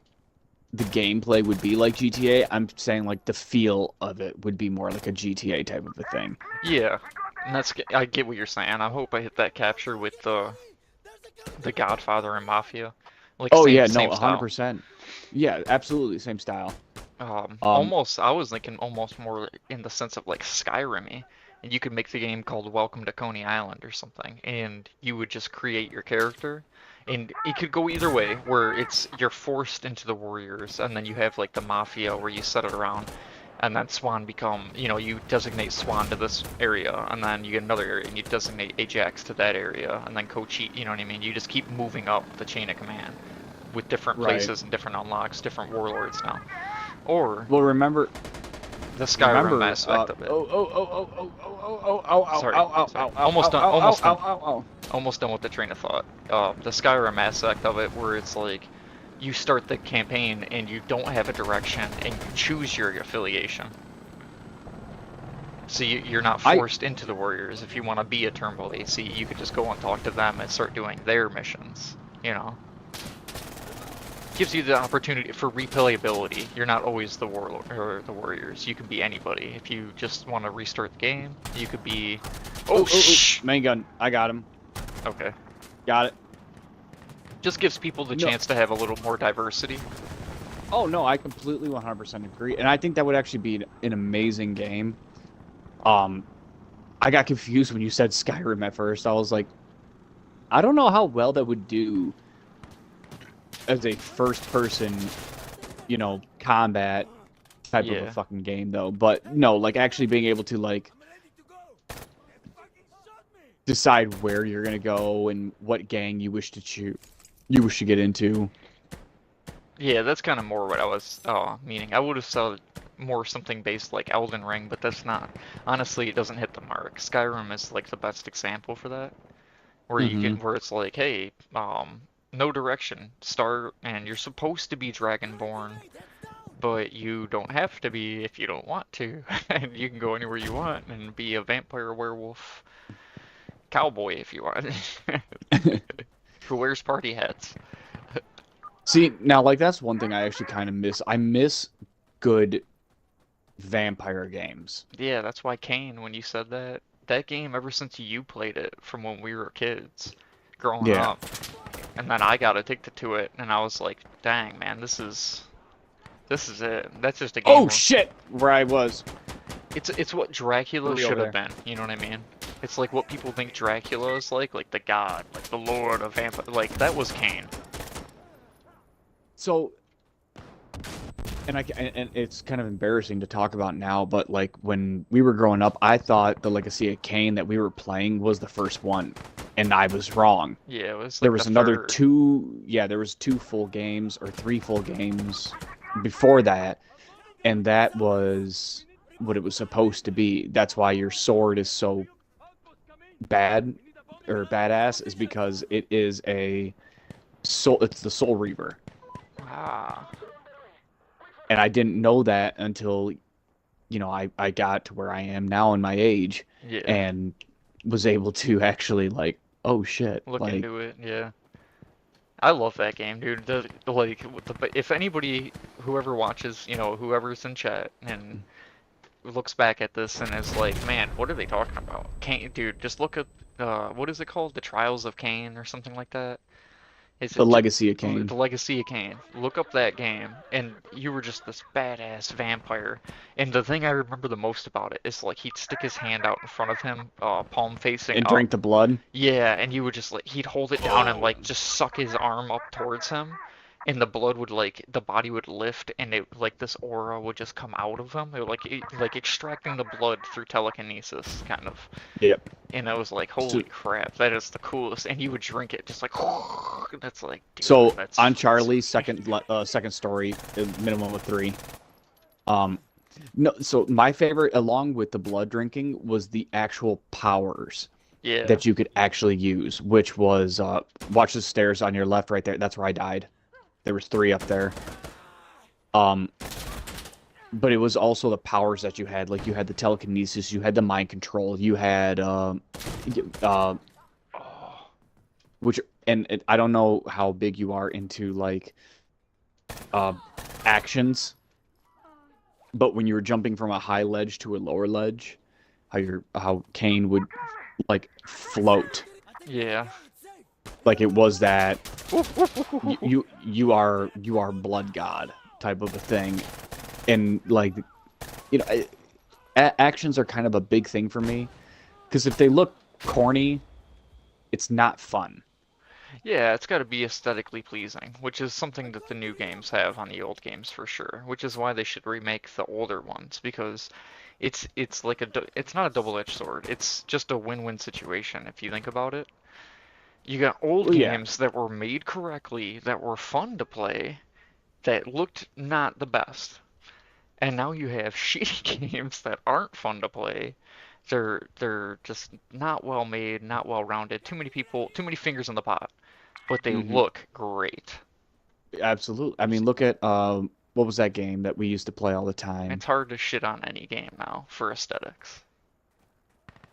the gameplay would be like GTA. I'm saying like the feel of it would be more like a GTA type of a thing. Yeah, and I get what you're saying. I hope I hit that capture with the Godfather and Mafia. Like Oh yeah, no, same style. 100%. Yeah, absolutely, same style. Almost, I was thinking almost more in the sense of like Skyrim-y, and you could make the game called Welcome to Coney Island or something, and you would just create your character, and it could go either way, where you're forced into the Warriors, and then you have like the Mafia where you set it around, and then Swan you designate Swan to this area, and then you get another area, and you designate Ajax to that area, and then Kochi, you know what I mean? You just keep moving up the chain of command with different Right. places and different unlocks, different warlords now. Or Well, remember the Skyrim uh, aspect of it. Sorry, sorry. Almost done with the train of thought. The Skyrim aspect of it, where it's like you start the campaign and you don't have a direction and you choose your affiliation. So you're not forced into the Warriors. If you want to be a Turnbull AC, you could just go and talk to them and start doing their missions. You know. gives you the opportunity for replayability. You're not always the warlord or the warriors. You can be anybody. If you just want to restart the game, you could be. Oh, shh! Main gun. I got him. Okay. Got it. Just gives people the chance to have a little more diversity. Oh no, I completely 100% agree, and I think that would actually be an amazing game. I got confused when you said Skyrim at first. I was like, I don't know how well that would do as a first-person, you know, combat type of a fucking game, though. But no, like actually being able to like decide where you're gonna go and what gang you wish to get into. Yeah, that's kind of more what I was meaning. I would have said more something based like Elden Ring, but that's not. Honestly, it doesn't hit the mark. Skyrim is like the best example for that, where you can, where it's like, hey, no direction, start, and you're supposed to be Dragonborn, but you don't have to be if you don't want to, and you can go anywhere you want and be a vampire, werewolf, cowboy if you want, who wears party hats. See, now, like, that's one thing I actually kind of miss. I miss good vampire games. Yeah, that's why Kane, when you said that, that game, ever since you played it from when we were kids, growing up, and then I got addicted to it, and I was like, dang, man, this is it. That's just a game. Oh, shit! Where I was. It's what Dracula should have been, you know what I mean? It's like what people think Dracula is like the god, like the lord of vampire, like, that was Kane. So, and it's kind of embarrassing to talk about now, but like when we were growing up, I thought the Legacy of Kain that we were playing was the first one, and I was wrong. Yeah, it was. Like there was another two. Yeah, there was 2 full games or 3 full games before that, and that was what it was supposed to be. That's why your sword is so bad or badass, is because it is a soul. It's the Soul Reaver. Ah. And I didn't know that until, you know, I got to where I am now in my age, and was able to actually, like, oh shit, look like, into it. Yeah, I love that game, dude. If anybody, whoever watches, you know, whoever's in chat and looks back at this and is like, man, what are they talking about? Kane, dude, just look at what is it called? The Trials of Kain or something like that. The Legacy of Kain. The Legacy of Kain. Look up that game, and you were just this badass vampire. And the thing I remember the most about it is, like, he'd stick his hand out in front of him, palm facing and up. drink the blood. Yeah, and you would just, like, he'd hold it down and, like, just suck his arm up towards him, and the blood would, like, the body would lift, and it, like, this aura would just come out of him. It would, like extracting the blood through telekinesis, kind of. Yep. And I was like, holy crap, that is the coolest. And you would drink it just like, that's like, dude, so that's on Charlie's second story, minimum of 3. No, so my favorite, along with the blood drinking, was the actual powers that you could actually use, which was watch the stairs on your left, right there. That's where I died. There was 3 up there. But it was also the powers that you had. Like, you had the telekinesis, you had the mind control, you had, which, and I don't know how big you are into, like, actions, but when you were jumping from a high ledge to a lower ledge, how Kain would, like, float. Yeah. Like, it was that, you are blood god type of a thing. And, like, you know, actions are kind of a big thing for me. Because if they look corny, it's not fun. Yeah, it's got to be aesthetically pleasing, which is something that the new games have on the old games for sure. Which is why they should remake the older ones, because it's like it's not a double-edged sword. It's just a win-win situation if you think about it. You got old games that were made correctly, that were fun to play, that looked not the best. And now you have shitty games that aren't fun to play. They're just not well made, not well rounded. Too many people, too many fingers in the pot, but they look great. Absolutely. I mean, look at what was that game that we used to play all the time? It's hard to shit on any game now for aesthetics.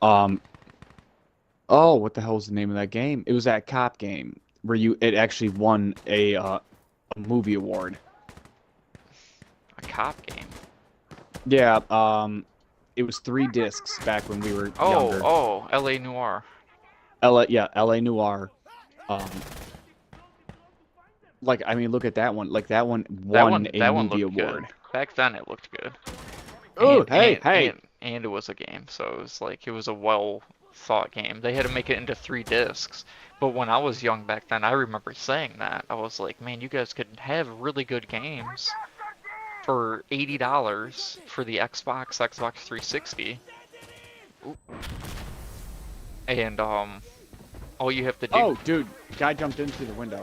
Oh, what the hell was the name of that game? It was that cop game where it actually won a a movie award. A cop game. Yeah, it was 3 discs back when we were younger. Oh, L.A. Noir. LA Noir. Like, I mean, look at that one. Like, that one won a movie looked award. good. Back then, it looked good. Oh, hey. And it was a game, so it was like, it was a well thought game. They had to make it into 3 discs. But when I was young back then, I remember saying that. I was like, man, you guys could have really good games for $80 for the Xbox 360. Ooh. And all you have to do. Oh, dude, guy jumped in through the window.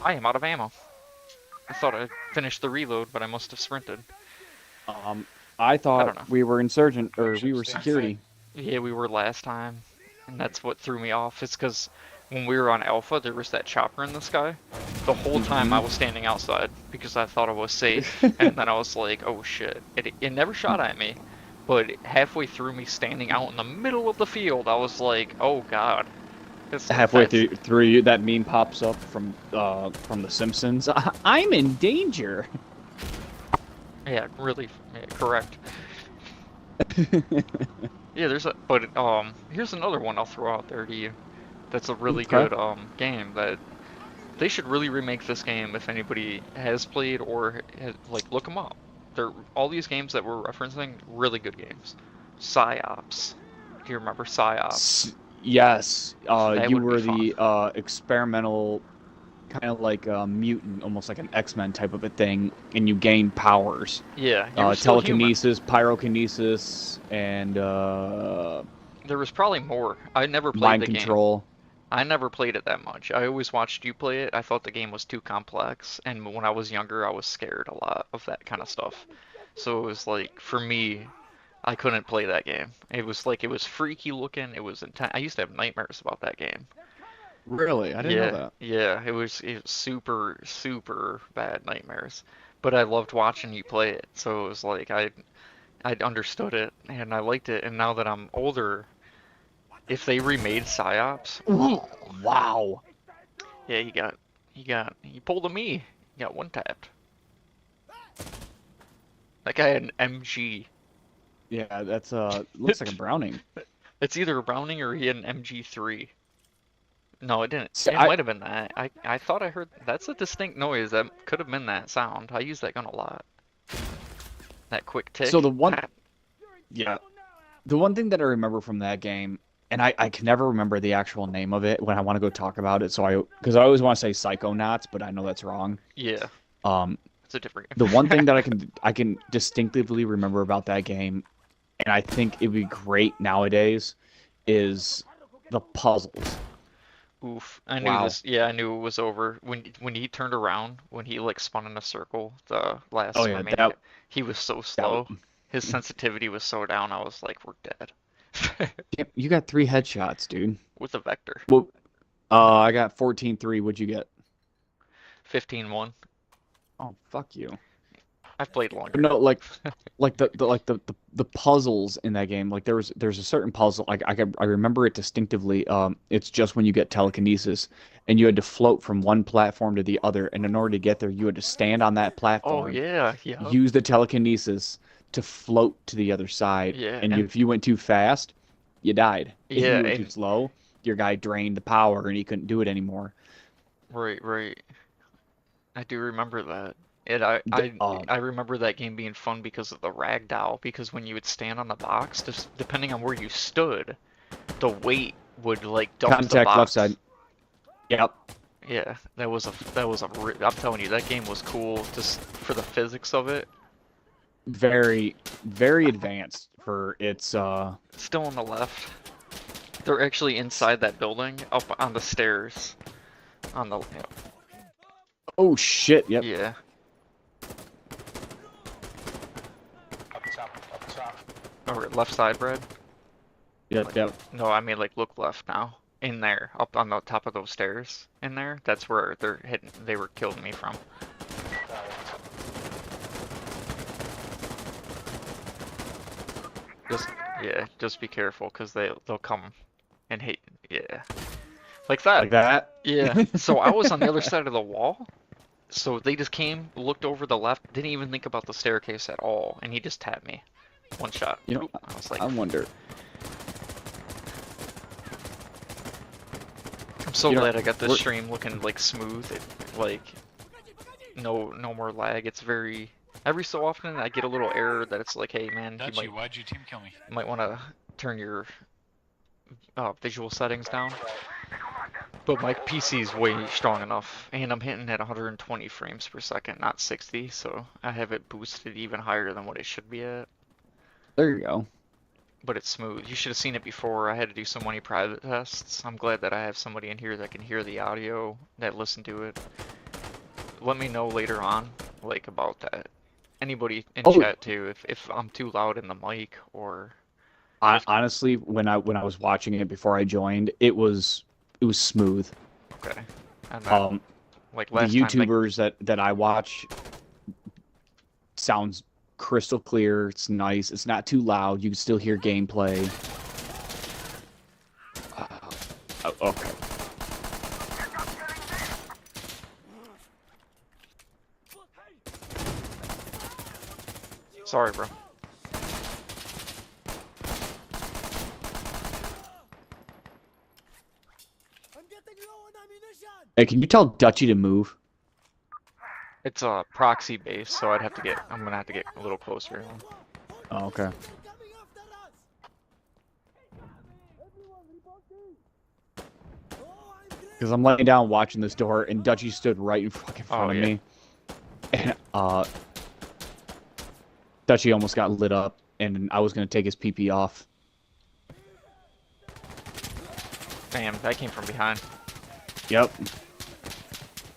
I am out of ammo. I thought I finished the reload, but I must have sprinted. I thought don't know. we were insurgent, or we were security. Yeah, we were last time, and that's what threw me off. It's because when we were on Alpha, there was that chopper in the sky. The whole time I was standing outside because I thought I was safe, and then I was like, oh shit. It never shot at me, but halfway through me standing out in the middle of the field, I was like, oh god. Halfway through you, that meme pops up from The Simpsons. I'm in danger. Yeah, really, yeah, correct. Yeah, here's another one I'll throw out there to you. That's a really good game that they should really remake this game if anybody has played or like look them up. They're all these games that we're referencing, really good games. Psyops. Do you remember Psyops? Yes. That You would were be the experimental, kind of like a mutant, almost like an X-Men type of a thing, and you gained powers. Yeah. You were still telekinesis, pyrokinesis, and there was probably more. I never played mind the control. game. I never played it that much. I always watched you play it. I thought the game was too complex, and when I was younger, I was scared a lot of that kind of stuff. So it was like, for me, I couldn't play that game. It was like, it was freaky looking. It was intense. I used to have nightmares about that game. Really? I didn't know that. Yeah, it was super, super bad nightmares. But I loved watching you play it, so it was like I understood it and I liked it. And now that I'm older, if they remade Psyops, wow. Yeah, you pulled a me. You got one tapped. That guy had an MG. Yeah, that's looks like a Browning. It's either a Browning or he had an MG3. No, it didn't. See, It might have been that. I thought I heard. That's a distinct noise. That could have been that sound. I use that gun a lot. That quick tick. So the one thing that I remember from that game, and I can never remember the actual name of it when I want to go talk about it. So because I always want to say Psychonauts, but I know that's wrong. Yeah. It's a different game. The one thing that I can distinctively remember about that game, and I think it'd be great nowadays, is the puzzles. Oof. I knew this. Yeah, I knew it was over when he turned around, when he like spun in a circle. The last remaining, he was so slow. His sensitivity was so down. I was like, we're dead. Damn, you got 3 headshots, dude. With a vector. Well, I got 14-3. What'd you get? 15-1. Oh, fuck you. I've played longer. No, like the puzzles in that game. Like there's a certain puzzle. Like I remember it distinctively. It's just when you get telekinesis, and you had to float from one platform to the other, and in order to get there, you had to stand on that platform. Oh yeah. Use the telekinesis to float to the other side. Yeah. And if you went too fast, you died. If Yeah. you went too slow, your guy drained the power, and he couldn't do it anymore. Right. I do remember that. I remember that game being fun because of the ragdoll, because when you would stand on the box, just depending on where you stood, the weight would like dump the Contact box. left side. Yep. Yeah, I'm telling you, that game was cool just for the physics of it. Very, very advanced for its Still on the left. They're actually inside that building, up on the stairs. On the Oh shit! Yep. Yeah. Up top. Or left side, Brad? Yep. No, I mean like look left now. In there, up on the top of those stairs. In there, that's where they're hitting. They were killing me from. Just be careful, cause they'll come and hit. Yeah, like that. Like that. Yeah. So I was on the other side of the wall, So they just came, looked over the left, didn't even think about the staircase at all, and he just tapped me. One shot. You know, Oop, I was like, I wonder. I'm so you know, glad I got this we're- stream looking like smooth. Like no more lag. It's very every so often I get a little error that it's like, hey man, Dutchie, why'd your team kill me? might want to turn your visual settings down. But my PC is way strong enough, and I'm hitting at 120 frames per second, not 60, so I have it boosted even higher than what it should be at. There you go. But it's smooth. You should have seen it before. I had to do so many private tests. I'm glad that I have somebody in here that can hear the audio, that listen to it. Let me know later on, like, about that. Anybody in chat too, if I'm too loud in the mic or. Honestly, when I was watching it before I joined, it was smooth. Okay. And then, like The last YouTubers that I watch sounds crystal clear. It's nice. It's not too loud. You can still hear gameplay. Okay. Sorry, bro. Hey, can you tell Dutchie to move? It's a proxy base, so I'm gonna have to get a little closer. Oh, okay. Because I'm laying down watching this door, and Dutchie stood right in fucking front of me. And, Dutchie almost got lit up, and I was gonna take his PP off. Damn, that came from behind. Yep.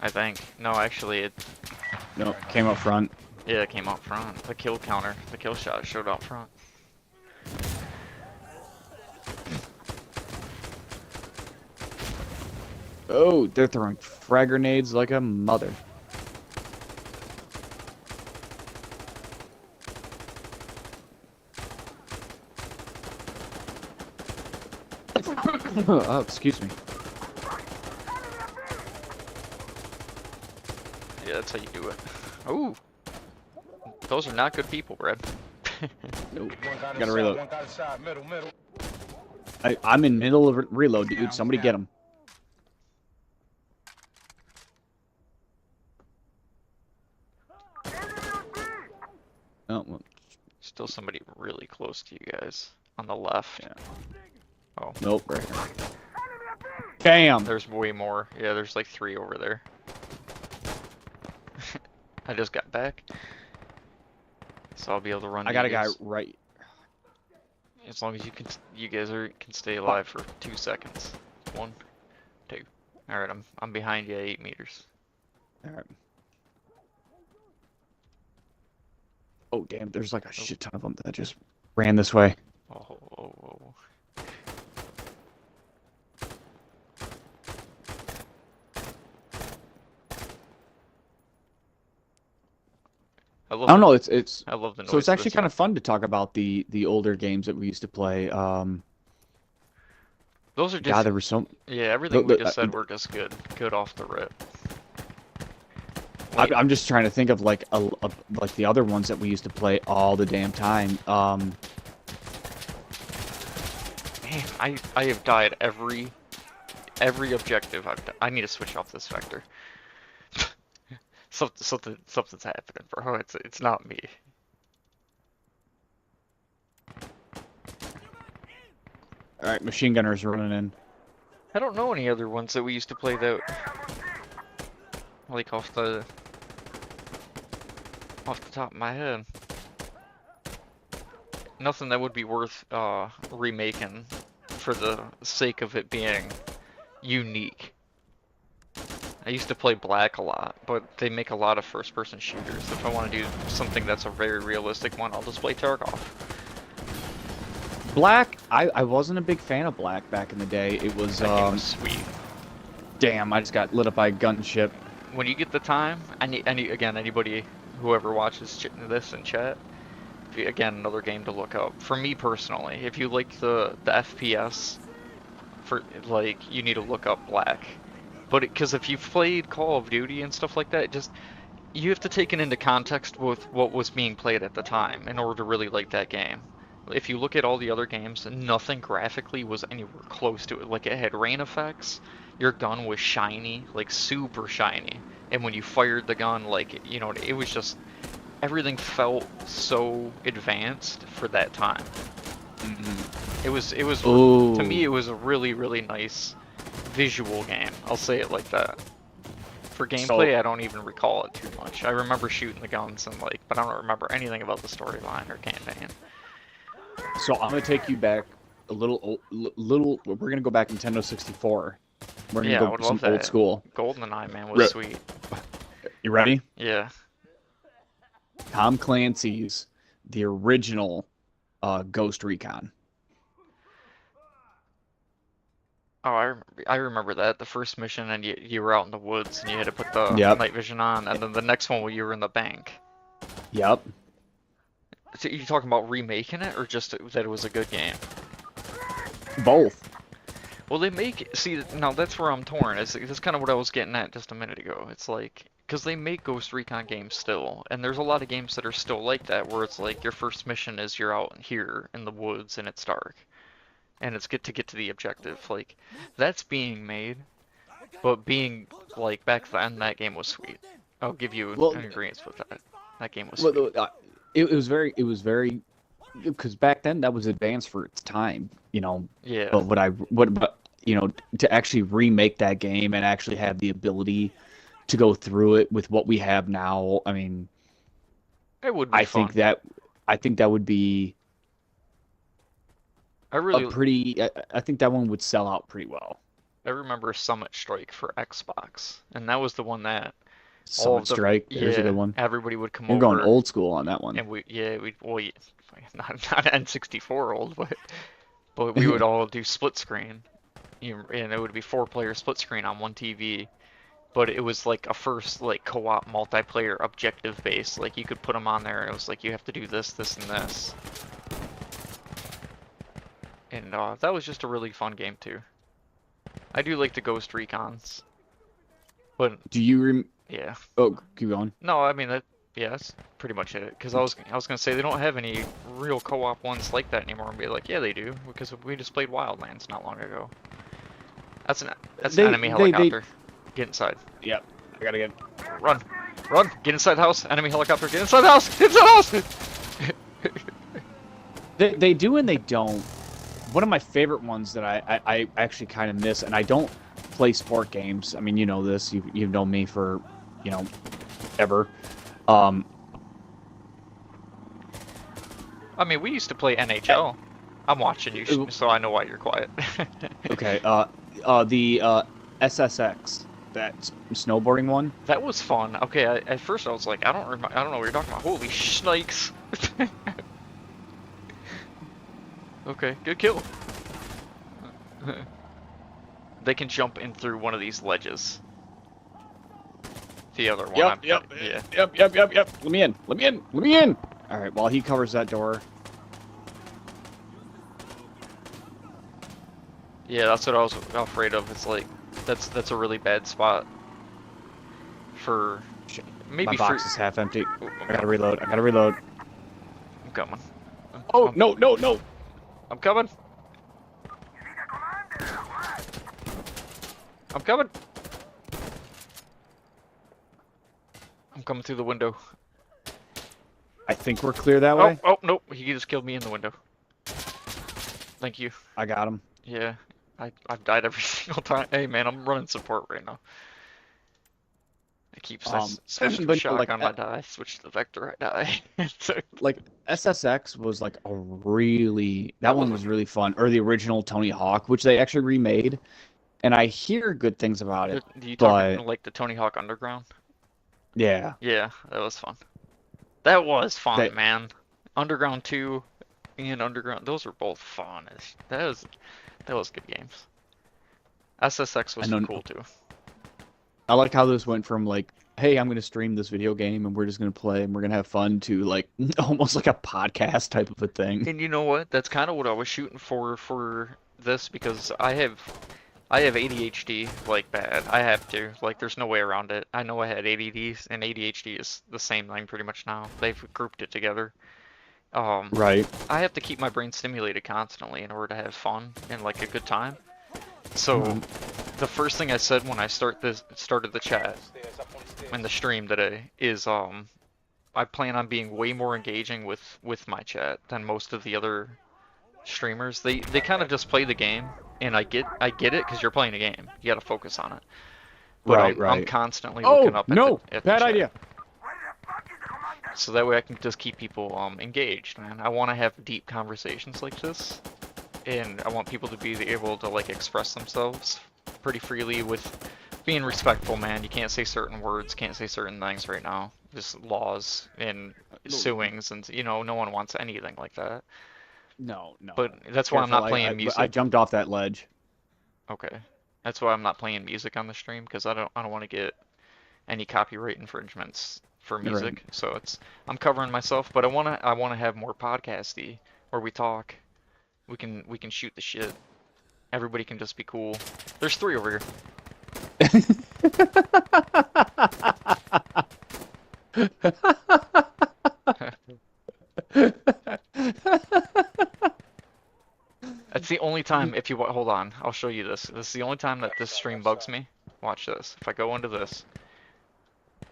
I think. No, actually, it. No, came up front. Yeah, it came up front. The kill counter, the kill shot showed up front. Oh, they're throwing frag grenades like a mother. Oh, excuse me. Yeah, that's how you do it. Ooh. Those are not good people, Brad. Nope. Gotta reload. I'm in middle of reload, dude. Somebody get him. Oh, well. Still somebody really close to you guys. On the left. Yeah. Oh. Nope, right here. Bam! There's way more. Yeah, there's like 3 over there. I just got back. So I'll be able to run. I got a guy right. As long as you guys can stay alive for 2 seconds. 1, 2. All right, I'm behind you 8 meters. All right. Oh damn! There's like a shit ton of them that just ran this way. Oh. I don't know. It's. I love the noise. So it's actually kind of fun to talk about the older games that we used to play. Those are just. Yeah, there were some. Yeah, everything we just said were just good off the rip. I'm just trying to think of like like the other ones that we used to play all the damn time. Man, I have died every objective I've done. I need to switch off this vector. Something's happening, bro. It's not me. All right, machine gunners running in. I don't know any other ones that we used to play that, like off the top of my head. Nothing that would be worth remaking for the sake of it being unique. I used to play Black a lot, but they make a lot of first-person shooters. If I want to do something that's a very realistic one, I'll just play Tarkov. Black, I wasn't a big fan of Black back in the day. It was That game was sweet. Damn, I just got lit up by a gunship. When you get the time, again, anybody, whoever watches this in chat, again, another game to look up. For me personally, if you like the FPS, you need to look up Black. But because if you've played Call of Duty and stuff like that, just you have to take it into context with what was being played at the time in order to really like that game. If you look at all the other games, nothing graphically was anywhere close to it. Like, it had rain effects, your gun was shiny, like super shiny, and when you fired the gun, like, you know, it was just, everything felt so advanced for that time. It was to me, it was a really, really nice visual game. I'll say it like that. For gameplay, I don't even recall it too much. I remember shooting the guns and like, but I don't remember anything about the storyline or campaign. So I'm gonna take you back a little. We're gonna go back to Nintendo 64. We're gonna Yeah, I go would some love that. old school. GoldenEye, man, was sweet. You ready? Yeah. Tom Clancy's the original Ghost Recon. Oh, I remember that. The first mission, and you were out in the woods, and you had to put the night vision on, and then the next one where you were in the bank. Yep. So you talking about remaking it, or just that it was a good game? Both. Well, see, now that's where I'm torn. That's kind of what I was getting at just a minute ago. It's like, because they make Ghost Recon games still, and there's a lot of games that are still like that, where it's like your first mission is you're out here in the woods and it's dark. And it's good to get to the objective. Like, that's being made, but being, like, back then, that game was sweet. I'll give you an agreement with that. That game was sweet. It was very, because back then that was advanced for its time, you know. Yeah. But you know, to actually remake that game and actually have the ability to go through it with what we have now, I mean, it would be fun. I think that would be. I think that one would sell out pretty well. I remember Summit Strike for Xbox, and that was the one that Summit Strike, there's a good one. Everybody would come over. We're going old school on that one. And not N64 old, but we would all do split screen, and it would be 4-player split screen on one TV. But it was like a first like co-op multiplayer objective based. Like you could put them on there, and it was like you have to do this, this, and this. And that was just a really fun game too. I do like the Ghost Recons. But do you yeah. Oh, keep going. No, I mean that's pretty much it. Because I was gonna say they don't have any real co-op ones like that anymore. And be like, yeah, they do, because we just played Wildlands not long ago. That's an enemy helicopter. Get inside. Yep. I gotta get. Run. Get inside the house. Enemy helicopter. Get inside the house. Get inside the house. They do and they don't. One of my favorite ones that I actually kind of miss, and I don't play sport games. I mean, you know this. You've known me for, you know, ever. I mean, we used to play NHL. I'm watching you, so I know why you're quiet. Okay. The SSX, that snowboarding one. That was fun. Okay. At first I was like, I don't know what you're talking about. Holy shnikes. Okay, good kill. They can jump in through one of these ledges. The other one. Yep. Let me in. All right, while he covers that door. Yeah, that's what I was afraid of. It's like that's a really bad spot for maybe. My box is half empty. I gotta reload. I'm coming. Oh, no. I'm coming. I'm coming through the window. I think we're clear that way. Oh, nope. He just killed me in the window. Thank you. I got him. Yeah. I've died every single time. Hey, man, I'm running support right now. I keep switching to shotgun, I die. Switch to the Vector, I die. Like, SSX was like a really... That one was really fun. Or the original Tony Hawk, which they actually remade. And I hear good things about it. You talking like the Tony Hawk Underground? Yeah. Yeah, that was fun. That was fun, man. Underground 2 and Underground, those were both fun. That was good games. SSX was cool too. I like how this went from like, hey, I'm going to stream this video game and we're just going to play and we're going to have fun, to like almost like a podcast type of a thing. And you know what? That's kind of what I was shooting for this, because I have I have ADHD, like, bad. I have to. Like, there's no way around it. I know I had ADD, and ADHD is the same thing pretty much now. They've grouped it together. Right. I have to keep my brain stimulated constantly in order to have fun and, like, a good time. So, the first thing I said when I started the chat and the stream today is, I plan on being way more engaging with my chat than most of the other streamers. They kind of just play the game, and I get it because you're playing a game. You got to focus on it. But I'm constantly looking up at the bad chat. idea. So that way I can just keep people engaged, man. I want to have deep conversations like this, and I want people to be able to like express themselves pretty freely with being respectful, man. You can't say certain words, can't say certain things right now. Just laws and suings, and you know, no one wants anything like that. No. But that's why I'm not playing music. I jumped off that ledge. Okay, that's why I'm not playing music on the stream, because I don't want to get any copyright infringements for music. Right. So I'm covering myself, but I wanna have more podcasty where we talk. We can shoot the shit. Everybody can just be cool. There's 3 over here. That's the only time, if you hold on, I'll show you this. This is the only time that this stream bugs me. Watch this. If I go into this,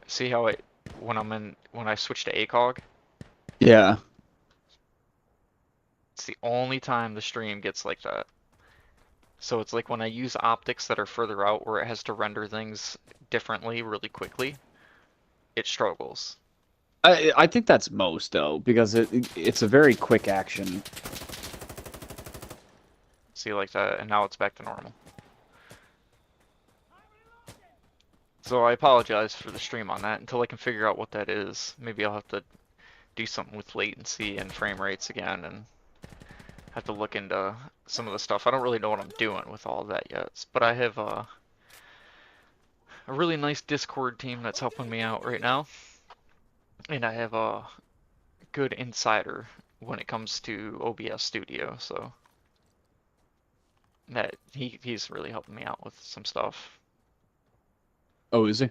see how when I switch to ACOG? Yeah. It's the only time the stream gets like that. So it's like when I use optics that are further out where it has to render things differently really quickly, it struggles. I think that's most though, because it's a very quick action. See, like that, and now it's back to normal. So I apologize for the stream on that until I can figure out what that is. Maybe I'll have to do something with latency and frame rates again, and have to look into some of the stuff. I don't really know what I'm doing with all of that yet, but I have a really nice Discord team that's helping me out right now, and I have a good insider when it comes to OBS Studio, so that he's really helping me out with some stuff. Oh, is he?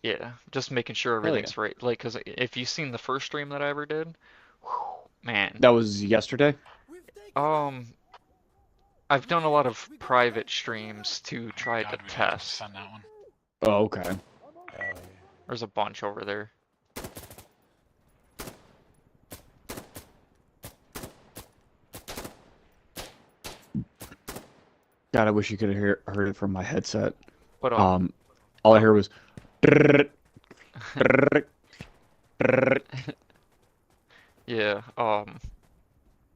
Yeah, just making sure everything's right. Like, cause if you've seen the first stream that I ever did, whew, man. That was yesterday? I've done a lot of private streams to try to test. On that one. Oh, okay. There's a bunch over there. God, I wish you could have heard it from my headset. But all I heard was. Yeah,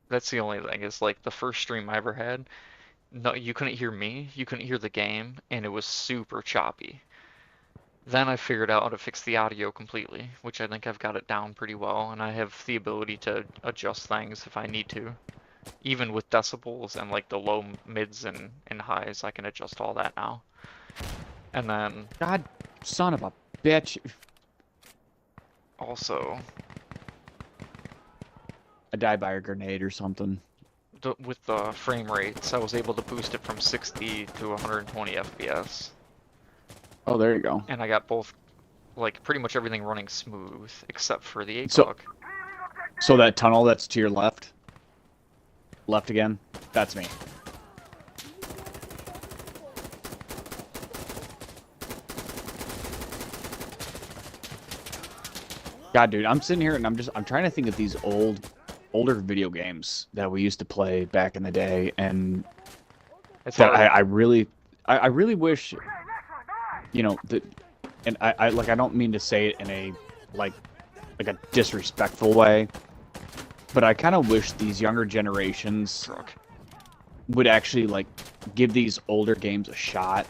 that's the only thing, is like the first stream I ever had, no, you couldn't hear me, you couldn't hear the game, and it was super choppy. Then I figured out how to fix the audio completely, which I think I've got it down pretty well, and I have the ability to adjust things if I need to. Even with decibels and like the low mids and highs, I can adjust all that now. And then God, son of a bitch. Also, I died by a grenade or something. with the frame rates, I was able to boost it from 60 to 120 FPS. Oh, there you go. And I got both, like, pretty much everything running smooth, except for the So- ACOG. So that tunnel that's to your left? Left again? That's me. God, dude, I'm sitting here and I'm trying to think of these older video games that we used to play back in the day, and It's that hard. I really wish, you know, that, and I don't mean to say it in a like a disrespectful way, but I kind of wish these younger generations Truck. would actually like give these older games a shot.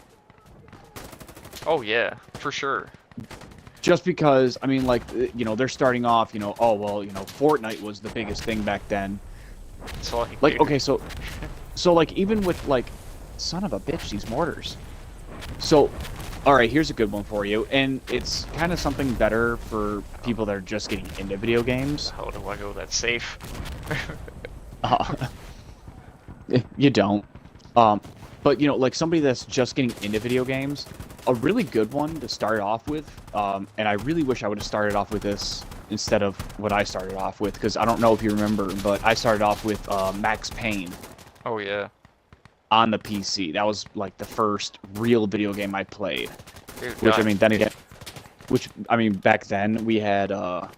Oh yeah, for sure. Just because, I mean, like, you know, they're starting off, you know, oh, well, you know, Fortnite was the biggest thing back then. So Like, okay, so like, even with, like, son of a bitch, these mortars. So, all right, here's a good one for you, and it's kind of something better for people that are just getting into video games. How do I go that safe? You don't. But like somebody that's just getting into video games, a really good one to start off with, and I really wish I would have started off with this instead of what I started off with, because I don't know if you remember, but I started off with Max Payne Oh yeah. on the PC. That was like the first real video game I played. Dude, Which I mean, then again, back then we had what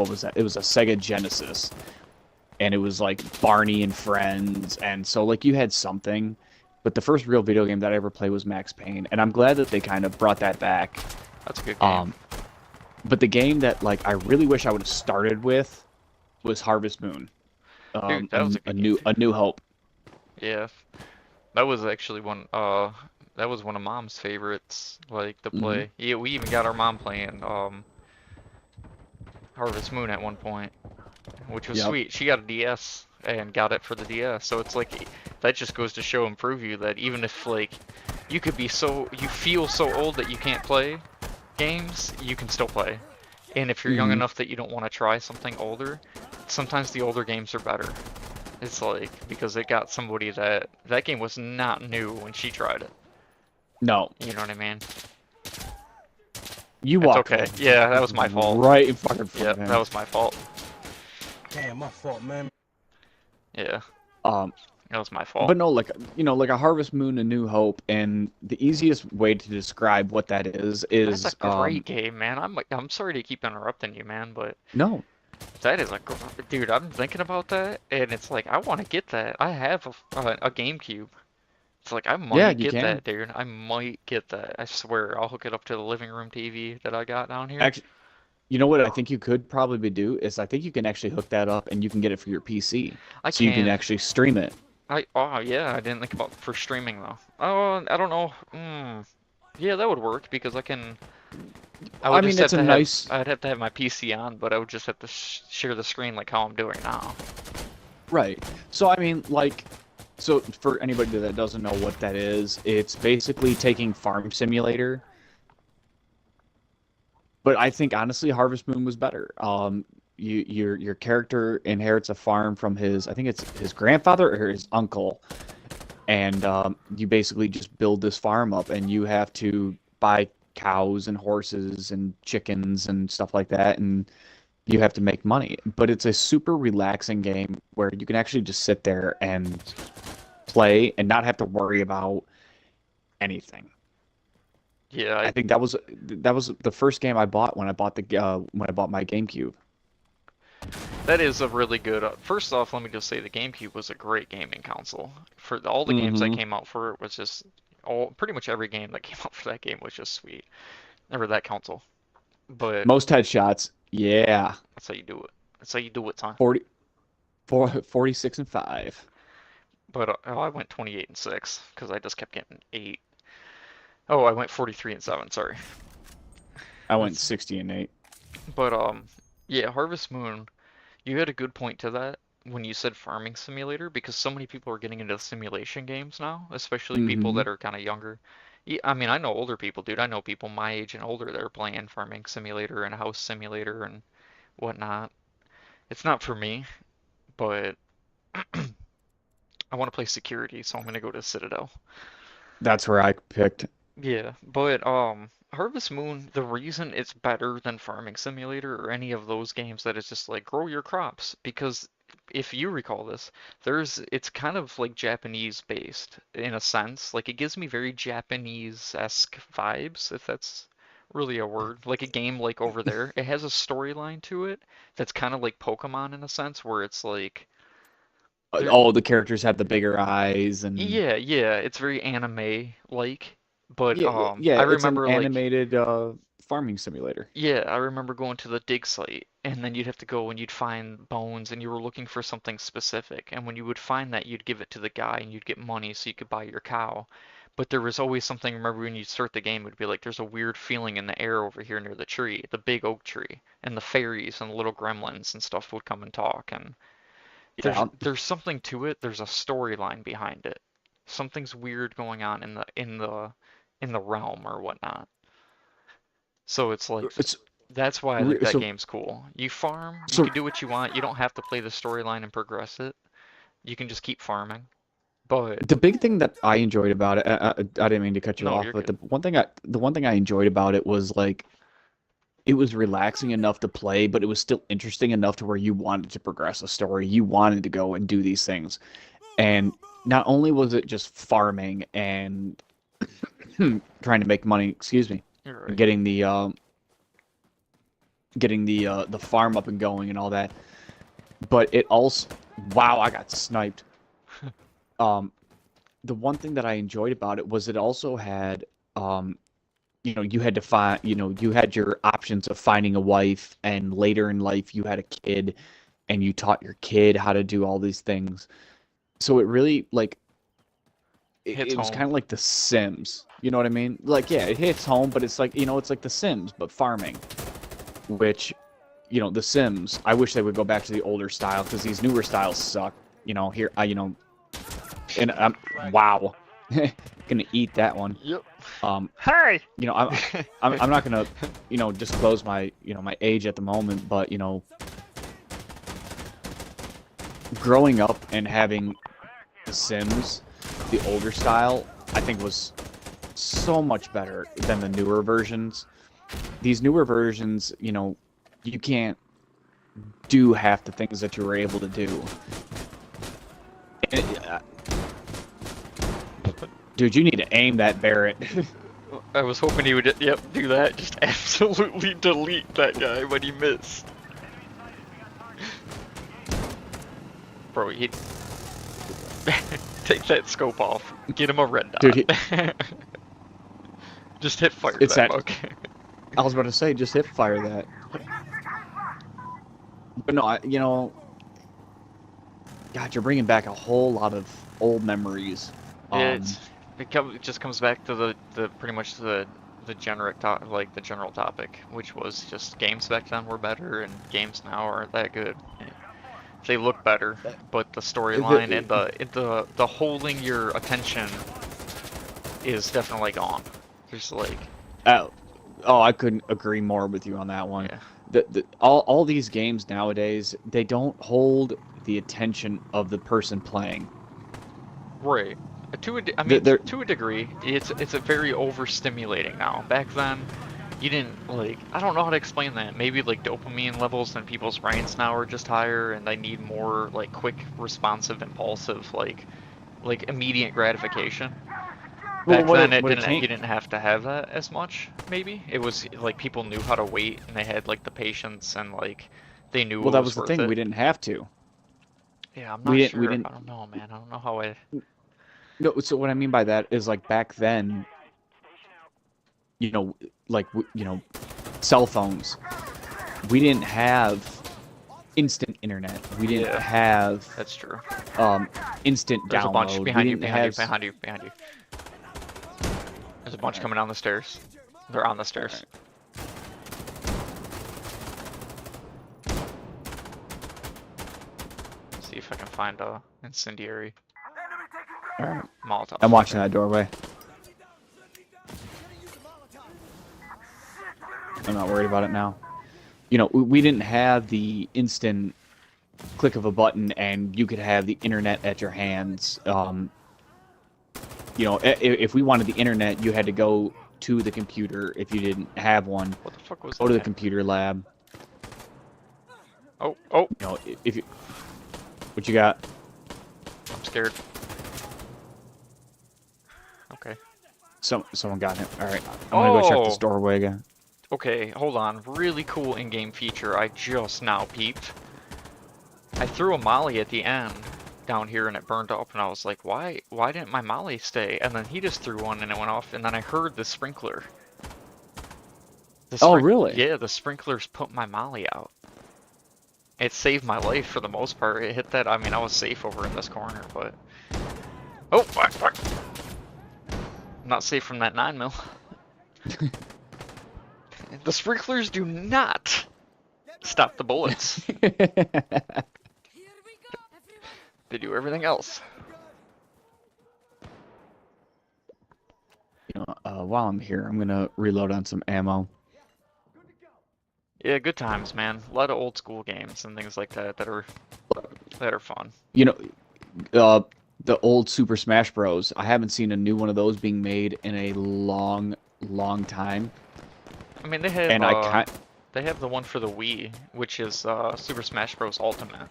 was that? It was a Sega Genesis, and it was like Barney and Friends, and so like you had something. But the first real video game that I ever played was Max Payne, and I'm glad that they kind of brought that back. that's a good game. But the game that like I really wish I would have started with was Harvest Moon. Dude, that was a good a New Hope. Yeah, that was actually one. That was one of Mom's favorites, like to play. Yeah, we even got our mom playing Harvest Moon at one point, which was sweet. She got a DS and got it for the DS, so it's like that just goes to show and prove you that even if like you feel so old that you can't play games, you can still play. And if you're young enough that you don't want to try something older, sometimes the older games are better. It's like, because it got somebody that game was not new when she tried it. No. You know what I mean? You It's walked okay. Yeah, that was my fault. right in fucking front Yeah, of him. that was my fault. Damn, my fault, man. Yeah, Um, that was my fault. but no, like like a Harvest Moon, a New Hope, and the easiest way to describe what that is That's a great game, man. I'm sorry to keep interrupting you, man, but no. that is dude. I'm thinking about that, and it's like I want to get that. I have a GameCube. It's like I might you get can. that, dude. I might get that. I swear, I'll hook it up to the living room TV that I got down here. Actually, you know what I think you could probably do is I think you can actually hook that up and you can get it for your PC, so you can actually stream it. Oh yeah, I didn't think about for streaming though. Oh, I don't know. Yeah, that would work because I can. I mean, it's a nice. I'd have to have my PC on, but I would just have to share the screen like how I'm doing now. Right. So I mean, like, so for anybody that doesn't know what that is, it's basically taking Farm Simulator. But I think honestly, Harvest Moon was better. Your character inherits a farm from I think it's his grandfather or his uncle, and you basically just build this farm up, and you have to buy cows and horses and chickens and stuff like that, and you have to make money. But it's a super relaxing game where you can actually just sit there and play and not have to worry about anything. Yeah, I think that was the first game I bought when I bought my GameCube. that is a really good. First off, let me just say the GameCube was a great gaming console. For all the games that came out for it was just pretty much every game that came out for that game was just sweet. Or that console. But Most headshots, yeah. that's how you do it. That's how you do it, son. 46 and 5. But I went 28 and 6 because I just kept getting 8. Oh, I went 43 and 7. Sorry. I went 60 and 8. But yeah, Harvest Moon, you had a good point to that when you said farming simulator, because so many people are getting into simulation games now, especially people that are kind of younger. I mean, I know older people, dude. I know people my age and older that are playing farming simulator and house simulator and whatnot. It's not for me, but I want to play security, so I'm gonna go to Citadel. That's where I picked. Yeah, but Harvest Moon, the reason it's better than Farming Simulator or any of those games that is just like grow your crops, because if you recall this, it's kind of like Japanese based in a sense. Like it gives me very Japanese-esque vibes, if that's really a word. Like a game like over there. It has a storyline to it that's kind of like Pokemon in a sense, where it's like All the characters have the bigger eyes and yeah, it's very anime like. But yeah, I it's an remember like animated farming simulator. yeah, I remember going to the dig site, and then you'd have to go and you'd find bones, and you were looking for something specific. And when you would find that, you'd give it to the guy, and you'd get money so you could buy your cow. But there was always something, remember when you start the game, it would be like, there's a weird feeling in the air over here near the tree, the big oak tree, and the fairies and the little gremlins and stuff would come and talk. And Yeah. there's something to it. There's a storyline behind it. Something's weird going on in the realm or whatnot. So it's like that's why I think that game's cool. You farm, you can do what you want. You don't have to play the storyline and progress it. You can just keep farming. But The big thing that I enjoyed about it, I didn't mean to cut you no, off, you're but good. the one thing I enjoyed about it was like it was relaxing enough to play, but it was still interesting enough to where you wanted to progress a story. You wanted to go and do these things. And not only was it just farming and trying to make money, excuse me, You're and right. getting the farm up and going and all that, but it also, wow, I got sniped. Um, the one thing that I enjoyed about it was it also had, you had to find, you had your options of finding a wife, and later in life you had a kid, and you taught your kid how to do all these things. So it really like Hits it was home. kind of like The Sims. You know what I mean? Like, yeah, it hits home, but it's like, it's like The Sims, but farming. Which, The Sims, I wish they would go back to the older style because these newer styles suck. Here, and I'm, wow, gonna eat that one. Yep. Um, Hi. I'm not gonna, disclose my, my age at the moment, but, growing up and having The Sims, the older style, I think was so much better than the newer versions. These newer versions, you can't do half the things that you were able to do. And dude, you need to aim that Barrett. I was hoping he would, yep, do that. Just absolutely delete that guy when he missed. Bro, he take that scope off. Get him a red dot. Dude, just hit fire it's that that. mug. I was about to say, just hip fire that. But no, God, you're bringing back a whole lot of old memories. Yeah, it just comes back to the pretty much the generic like the general topic, which was just games back then were better and games now aren't that good. They look better, but the storyline and the holding your attention is definitely gone. There's like, I couldn't agree more with you on that one. yeah, All these games nowadays, they don't hold the attention of the person playing. right. I mean, They're, to a degree, it's a very overstimulating now. Back then, you didn't like. I don't know how to explain that. Maybe like dopamine levels in people's brains now are just higher, and they need more like quick, responsive, impulsive, like immediate gratification. Back then, what it you came. didn't have to have that as much. Maybe it was like people knew how to wait, and they had like the patience, and like they knew Well, it that was was the worth thing. it. We didn't have to. Yeah, I'm We not didn't. We sure. didn't. I don't know, man. I don't know how I. No. So what I mean by that is like back then, like cell phones. We didn't have instant internet. We didn't Yeah, have that's true. instant There's a bunch download. We behind you, didn't behind you, have. behind you, behind you. There's a bunch coming down the stairs. They're on the stairs. See if I can find a incendiary All right. Molotov. I'm watching that doorway. I'm not worried about it now. We didn't have the instant click of a button and you could have the internet at your hands. If we wanted the internet, you had to go to the computer. If you didn't have one, What the fuck was go to the that? computer lab. Oh, If you, what you got? I'm scared. Okay. Someone got him. All right, I'm gonna go check this doorway again. Okay, hold on. Really cool in-game feature I just now peeped. I threw a molly at the end down here and it burned up and I was like, why didn't my molly stay? And then he just threw one and it went off and then I heard the sprinkler. Oh, really? Yeah, the sprinklers put my molly out. It saved my life for the most part. It hit that, I mean, I was safe over in this corner, but... Oh, fuck. I'm not safe from that 9mm. The sprinklers do not stop the bullets. They do everything else. While I'm here, I'm gonna reload on some ammo. Yeah, good times, man. A lot of old school games and things like that that are fun. the old Super Smash Bros. I haven't seen a new one of those being made in a long, long time. I mean, they have And they have the one for the Wii, which is Super Smash Bros. Ultimate, and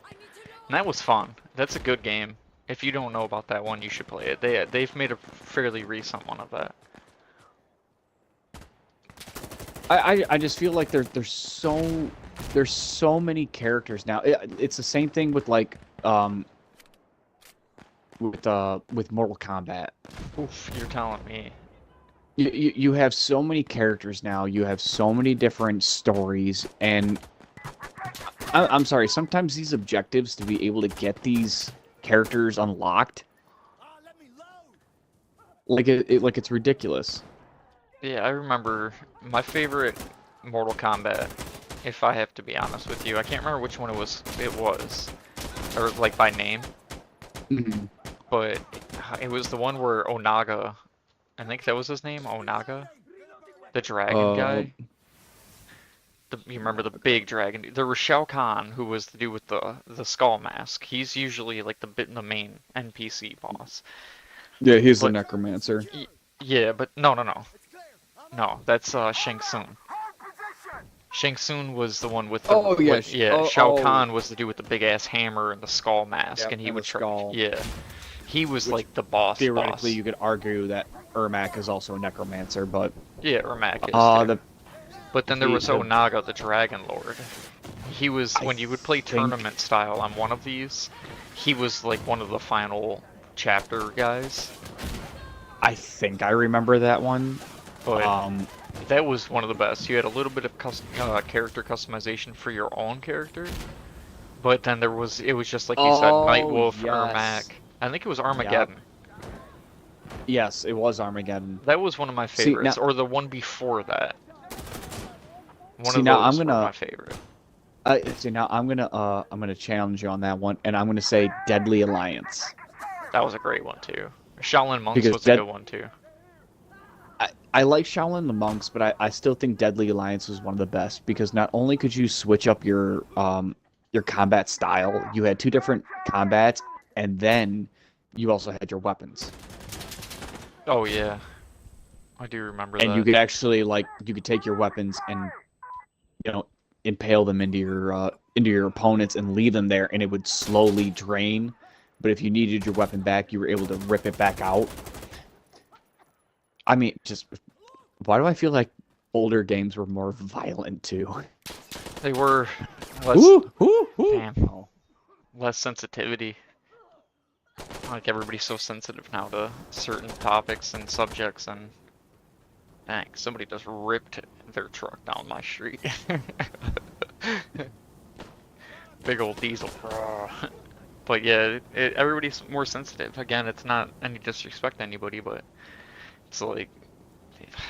that was fun. That's a good game. If you don't know about that one, you should play it. They've made a fairly recent one of that. I just feel like there's so many characters now. It's the same thing with like with Mortal Kombat. Oof, you're telling me. You have so many characters now. You have so many different stories, and I'm sorry. Sometimes these objectives to be able to get these characters unlocked, like it's ridiculous. Yeah, I remember my favorite Mortal Kombat, if I have to be honest with you. I can't remember which one it was, or like by name, but it was the one where Onaga, I think that was his name, Onaga, the dragon guy. You remember the big dragon? There was Shao Kahn, who was the dude with the skull mask. He's usually like the main NPC boss. Yeah, he's the necromancer. Yeah, but no, no, that's Shang Tsung. Shang Tsung was the one with the Shao Kahn was the dude with the big ass hammer and the skull mask, and he would he was like the boss. Theoretically, you could argue that Ermac is also a necromancer, but yeah, Ermac is. But then there was Onaga, the Dragon Lord. He was, when you would play tournament style on one of these, he was like one of the final chapter guys. I think I remember that one. But that was one of the best. You had a little bit of character customization for your own character, but then it was just like you said, Nightwolf, Ermac. I think it was Armageddon. Yep. Yes, it was Armageddon. That was one of my favorites, or the one before that. One of those were my favorite. Now I'm gonna challenge you on that one, and I'm gonna say Deadly Alliance. That was a great one too. Shaolin Monks was a good one too. I like Shaolin the Monks, but I still think Deadly Alliance was one of the best because not only could you switch up your combat style, you had two different combats, and then you also had your weapons. Oh yeah, I do remember that. And you could actually you could take your weapons and impale them into your opponents and leave them there, and it would slowly drain. But if you needed your weapon back, you were able to rip it back out. I mean, just why do I feel like older games were more violent too? They were less sensitivity. Like everybody's so sensitive now to certain topics and subjects, and dang, somebody just ripped their truck down my street. Big old diesel. But yeah, everybody's more sensitive. Again, it's not any disrespect to anybody, but it's like.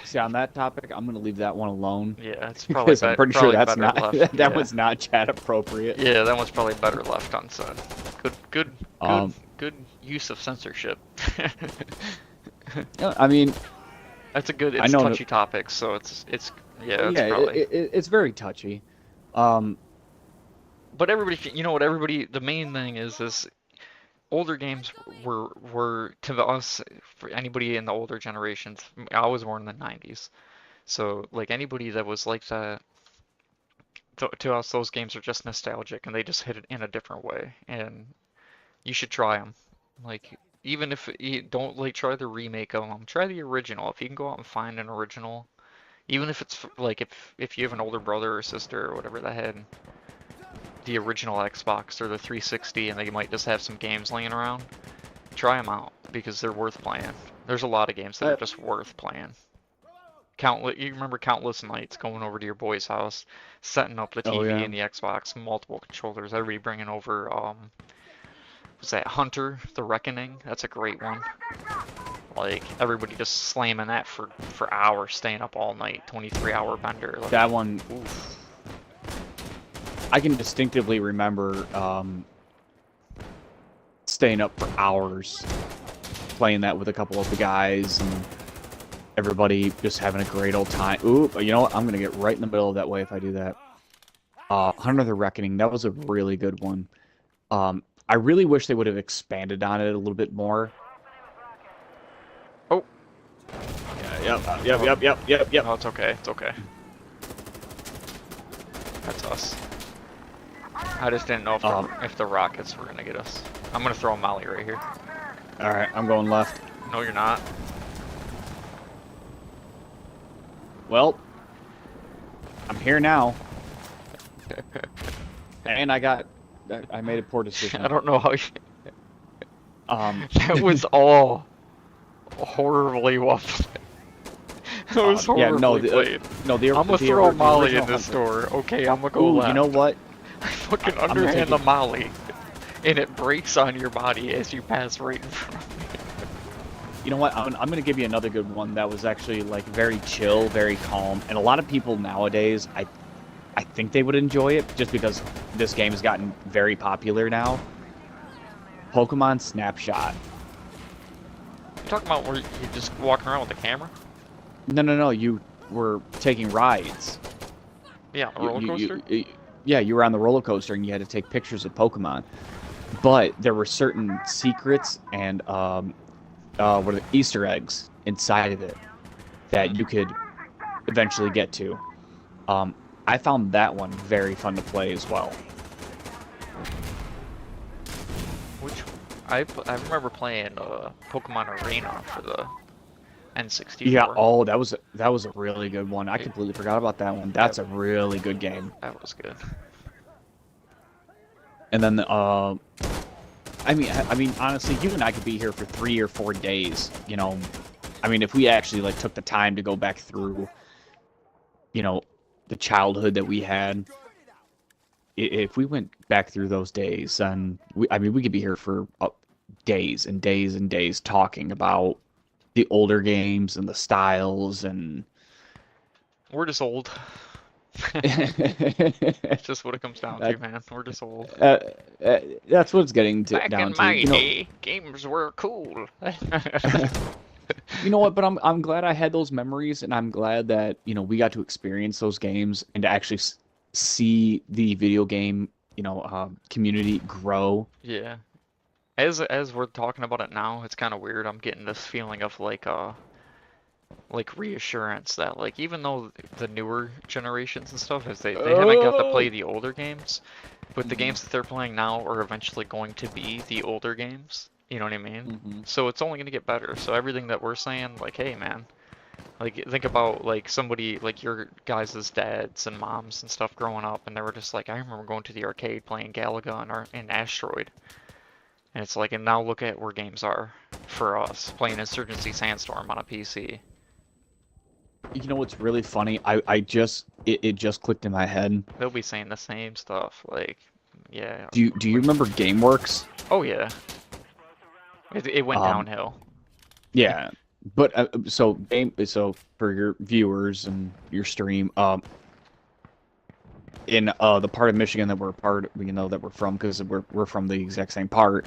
See, on that topic, I'm gonna leave that one alone. Yeah, it's probably. I'm pretty sure that's not left. that was not chat appropriate. Yeah, that one's probably better left unsaid. Good use of censorship. I mean, that's a good. It's touchy topic, so it's it's very touchy. But everybody, the main thing is older games were to us, for anybody in the older generations. I was born in the 90s, so like anybody that was like that, to us those games are just nostalgic, and they just hit it in a different way, and you should try them. Like, even if you don't try the remake of them, try the original. If you can go out and find an original, even if it's like if you have an older brother or sister or whatever that had the original Xbox or the 360, and they might just have some games laying around, try them out, because they're worth playing. There's a lot of games that are just worth playing. You remember countless nights going over to your boy's house, setting up the TV and the Xbox, multiple controllers, everybody bringing over, was that Hunter, The Reckoning? That's a great one. Like, everybody just slamming that for hours, staying up all night, 23-hour bender. Like, that one, oof. I can distinctively remember staying up for hours, playing that with a couple of the guys, and everybody just having a great old time. Ooh, you know what? I'm going to get right in the middle of that way if I do that. Hunter the Reckoning, that was a really good one. I really wish they would have expanded on it a little bit more. Oh. Yeah, yep. No, it's okay. It's okay. That's us. I just didn't know if the rockets were gonna get us. I'm gonna throw a molly right here. All right, I'm going left. No, you're not. Well, I'm here now. And I made a poor decision. I don't know how you... That was yeah, all horribly well played. That was horribly played. I'm gonna throw a molly in this door. Okay, I'm gonna go left. You know what? I fucking underhand the molly, and it breaks on your body as you pass right in front of me. You know what? I'm gonna give you another good one that was actually like very chill, very calm, and a lot of people nowadays, I think they would enjoy it just because this game has gotten very popular now. Pokemon Snapshot. You talking about where you just walking around with the camera? No. You were taking rides. Yeah, a roller coaster? Yeah, you were on the roller coaster and you had to take pictures of Pokemon. But there were certain secrets and what are the Easter eggs inside of it that you could eventually get to. I found that one very fun to play as well. I remember playing Pokemon Arena for the N64. Yeah, oh, that was a really good one. I completely forgot about that one. That's a really good game. That was good. And then I mean honestly, you and I could be here for 3 or 4 days, you know. I mean, if we actually like took the time to go back through, you know, the childhood that we had, if we went back through those days, and we could be here for days and days and days talking about the older games and the styles, and we're just old. It's just what it comes down to, man. We're just old. That's what it's getting to. Back in my day, games were cool. You know what? But I'm glad I had those memories, and I'm glad that, you know, we got to experience those games and to actually see the video game, you know, community grow. Yeah. As we're talking about it now, it's kind of weird. I'm getting this feeling of like reassurance that like even though the newer generations and stuff they haven't got to play the older games, but the games that they're playing now are eventually going to be the older games. You know what I mean? So it's only gonna get better. So everything that we're saying, like, hey man, like think about like somebody like your guys' dads and moms and stuff growing up, and they were just like, I remember going to the arcade playing Galaga and Asteroid. And it's like, and now look at where games are for us, playing Insurgency Sandstorm on a PC. You know what's really funny? It just clicked in my head. They'll be saying the same stuff, like, yeah. Do you remember GameWorks? Oh yeah. It went downhill. Yeah, but so for your viewers and your stream, in the part of Michigan that we're from, because we're from the exact same part.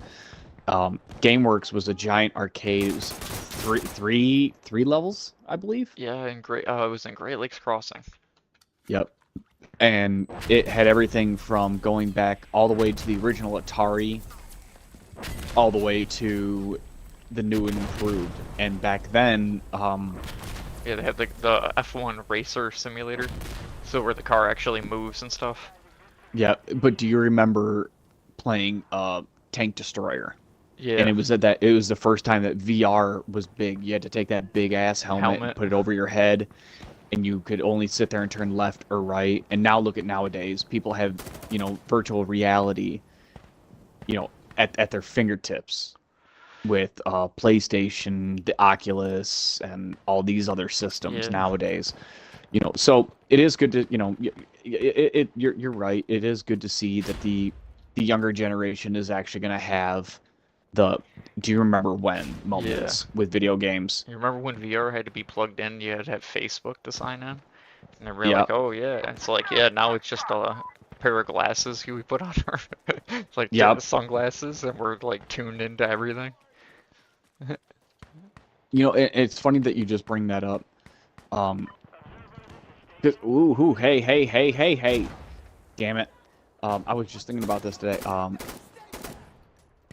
GameWorks was a giant arcade. It was three levels, I believe. Yeah, it was in Great Lakes Crossing. Yep, and it had everything from going back all the way to the original Atari, all the way to the new and improved. And back then, yeah, they had the F1 racer simulator, so where the car actually moves and stuff. Yeah, but do you remember playing Tank Destroyer? Yeah. And it was the first time that VR was big. You had to take that big ass helmet and put it over your head, and you could only sit there and turn left or right. And now look at nowadays, people have, you know, virtual reality, you know, at their fingertips with PlayStation, the Oculus, and all these other systems nowadays. You know, so it is good to, you know, you're right. It is good to see that the younger generation is actually going to have the do you remember when moments with video games. You remember when VR had to be plugged in? You had to have Facebook to sign in, and they were like, "Oh yeah," and it's like, yeah, now it's just a pair of glasses we put on our like sunglasses, and we're like tuned into everything. You know, it's funny that you just bring that up. Hey, damn it. I was just thinking about this today.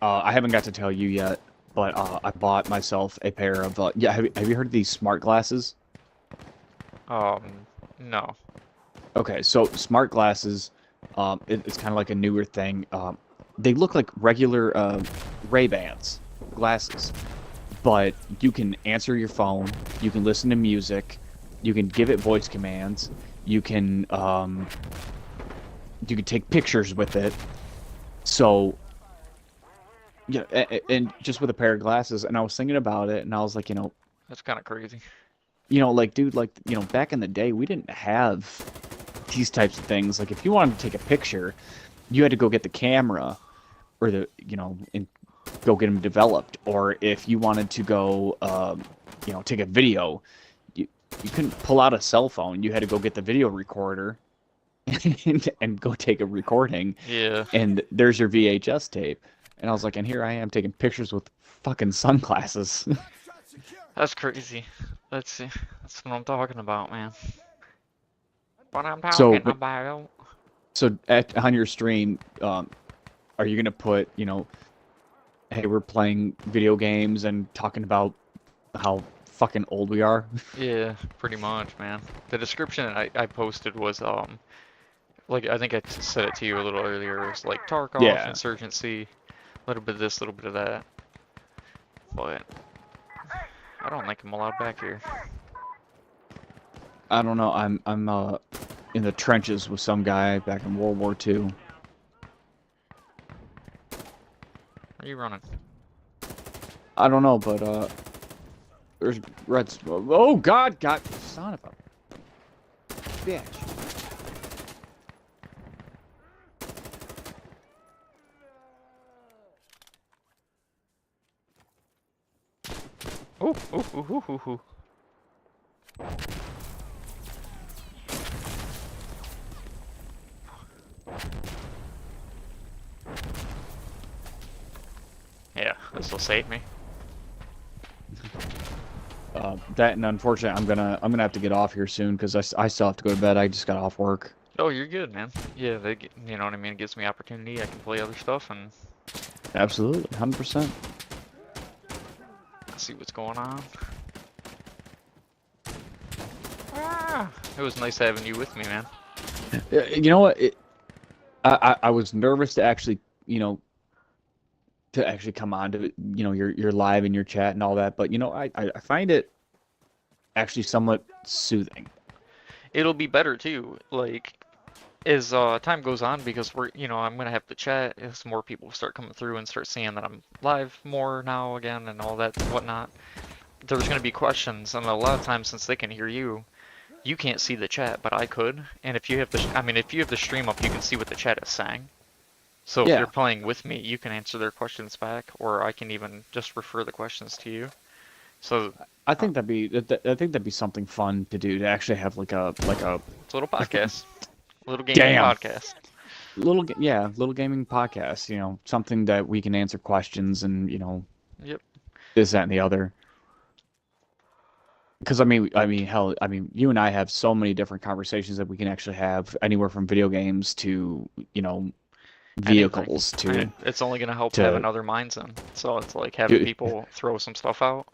I haven't got to tell you yet, but I bought myself a pair of yeah. Have you heard of these smart glasses? No. Okay, so smart glasses, it's kind of like a newer thing. They look like regular Ray-Bans glasses, but you can answer your phone, you can listen to music, you can give it voice commands, you can take pictures with it. So yeah, and just with a pair of glasses, and I was thinking about it, and I was like, That's kind of crazy. like, dude, like, back in the day, we didn't have these types of things. Like, if you wanted to take a picture, you had to go get the camera, or and go get them developed. Or if you wanted to go, take a video, you couldn't pull out a cell phone. You had to go get the video recorder and go take a recording. Yeah. And there's your VHS tape. And I was like, and here I am taking pictures with fucking sunglasses. That's crazy. That's what I'm talking about, man. What I'm So, talking about. So on your stream, are you gonna put, hey, we're playing video games and talking about how fucking old we are? Yeah, pretty much, man. The description I posted was like I think I said it to you a little earlier. It was like Tarkov, Yeah. insurgency, a little bit of this, a little bit of that. But I don't think I'm allowed back here. I don't know. I'm in the trenches with some guy back in World War II. Where are you running? I don't know, but there's reds. Oh God, son of a bitch. Oh, oh, oh, oh, oh, oh. Yeah, this will save me. That, and unfortunately, I'm gonna have to get off here soon because I still have to go to bed. I just got off work. Oh, you're good, man. Yeah, you know what I mean? It gives me opportunity. I can play other stuff and Absolutely, 100%. see what's going on. Ah, it was nice having you with me, man. You know what? I was nervous to actually, come on to, your live and your chat and all that, but I find it actually somewhat soothing. It'll be better too, like as time goes on, because I'm gonna have to chat as more people start coming through and start seeing that I'm live more now again and all that and whatnot. There's gonna be questions, and a lot of times since they can hear you, you can't see the chat, but I could. And if you have if you have the stream up, you can see what the chat is saying. So if Yeah. you're playing with me, you can answer their questions back, or I can even just refer the questions to you. So I think that'd be something fun to do, to actually have like a it's a little podcast, little gaming Damn. podcast. little gaming podcast. Something that we can answer questions and Yep. this, that, and the other. Because hell, you and I have so many different conversations that we can actually have, anywhere from video games to vehicles I to mean, it's only gonna help to- having other minds in. So it's like having Dude. people throw some stuff out.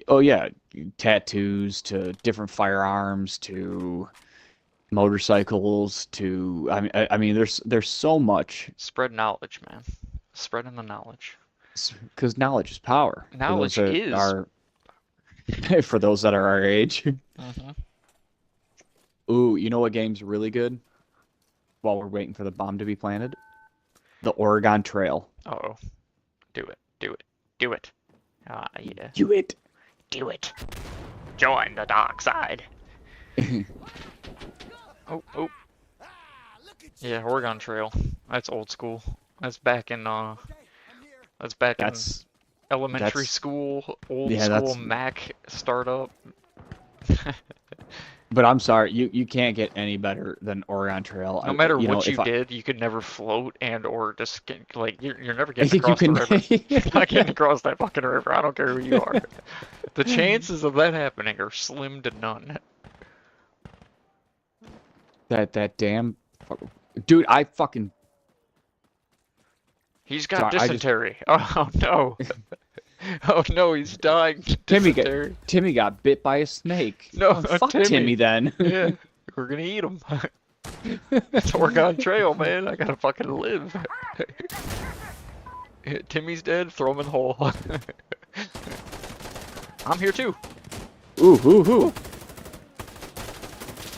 oh yeah, tattoos to different firearms to motorcycles to there's so much, Spread knowledge, man. Spreading the knowledge. because knowledge is power. Knowledge is. For those that are our age. Mhm. Ooh, you know what game's really good? While we're waiting for the bomb to be planted, the Oregon Trail. Uh-oh. Do it. Do it. Do it. Ah, yeah. Do it. Do it. Join the dark side. Oh, oh. Yeah, Oregon Trail. That's old school. That's back in That's elementary that's- school, old yeah, school that's- Mac startup. But I'm sorry, you can't get any better than Oregon Trail. No matter what you if I- did, you could never float and or just get, like you're never getting you across can. the river. You're not getting across that fucking river. I don't care who you are. The chances of that happening are slim to none. that damn, dude, I fucking. He's got Sorry, dysentery. Oh no. Oh no, he's dying. Dysentery. Timmy got bit by a snake. No, Oh, fuck Timmy then. Yeah, we're gonna eat him. It's Oregon Trail, man. I gotta fucking live. Timmy's dead. Throw him in the hole. I'm here too. Ooh.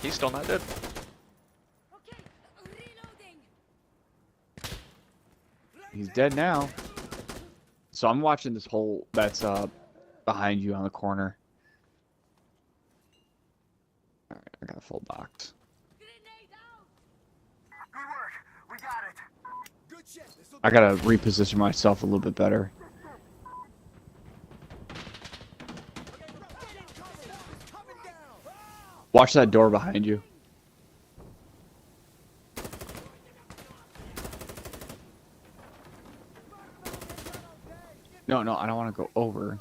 He's still not dead. He's dead now. So I'm watching this hole that's behind you on the corner. Alright, I got a full box. I gotta reposition myself a little bit better. Watch that door behind you. No, I don't want to go over.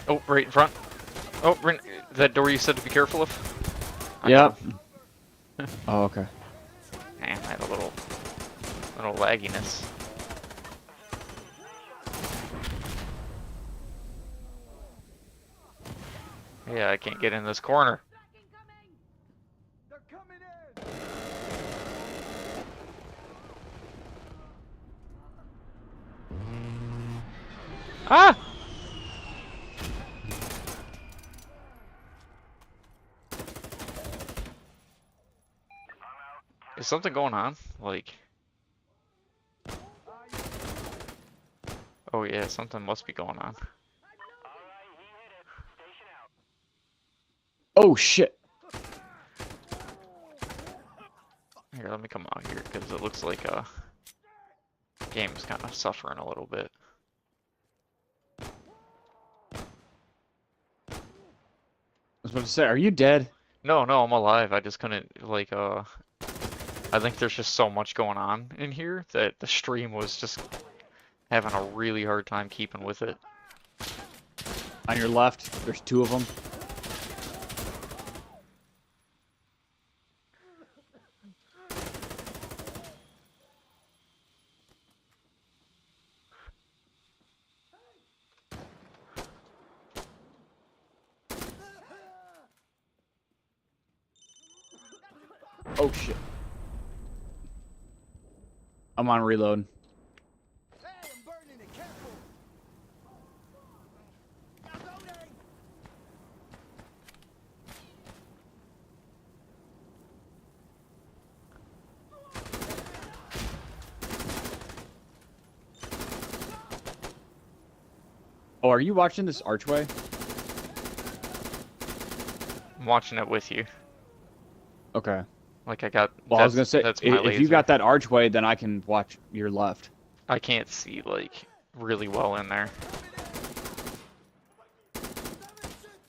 Oh, right in front. Oh, right, that door you said to be careful of? Yep. Oh, okay. Damn, I had a little lagginess. Yeah, I can't get in this corner. Ah! Is something going on? Like... Oh yeah, something must be going on. Oh shit! Here, let me come out here, because it looks like game's kind of suffering a little bit. I was about to say, are you dead? No, I'm alive. I just couldn't, like, I think there's just so much going on in here that the stream was just having a really hard time keeping with it. On your left, there's two of them. Oh shit. I'm on reload. Oh, are you watching this archway? I'm watching it with you. Okay. Like I got. Well, I was gonna say, that's my if you laser. got that archway, then I can watch your left. I can't see like really well in there.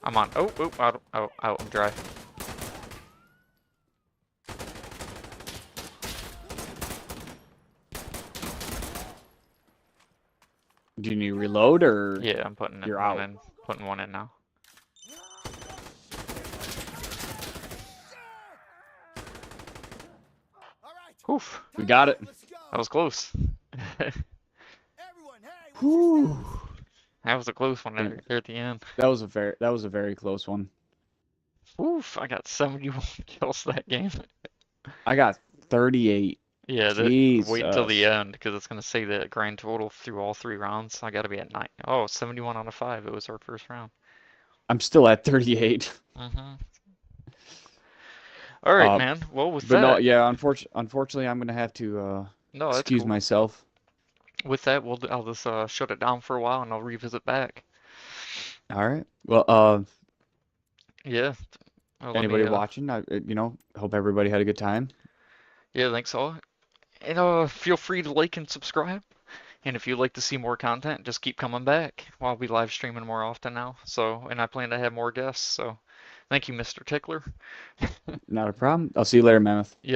I'm on. Oh, out, I'm dry. Do you need to reload or? Yeah, I'm putting You're one out. in. Putting one in now. Oof. We got it. That was close. Whew. That was a close one there at the end. That was a very close one. Oof, I got 71 kills that game. I got 38. Yeah, wait till the Jesus. end, because it's going to say the grand total through all 3 rounds. I got to be at 9. Oh, 71 out of 5. It was our first round. I'm still at 38. All right, man. Well, with But that... no, yeah, unfortunately, I'm going to have to no, that's excuse cool. myself. With that, I'll just shut it down for a while, and I'll revisit back. All right. Well, Yeah. anybody watching, hope everybody had a good time. Yeah, thanks all. And feel free to like and subscribe. And if you'd like to see more content, just keep coming back. I'll be live streaming more often now. And I plan to have more guests. So thank you, Mr. Tickler. Not a problem. I'll see you later, Mammoth. Yep.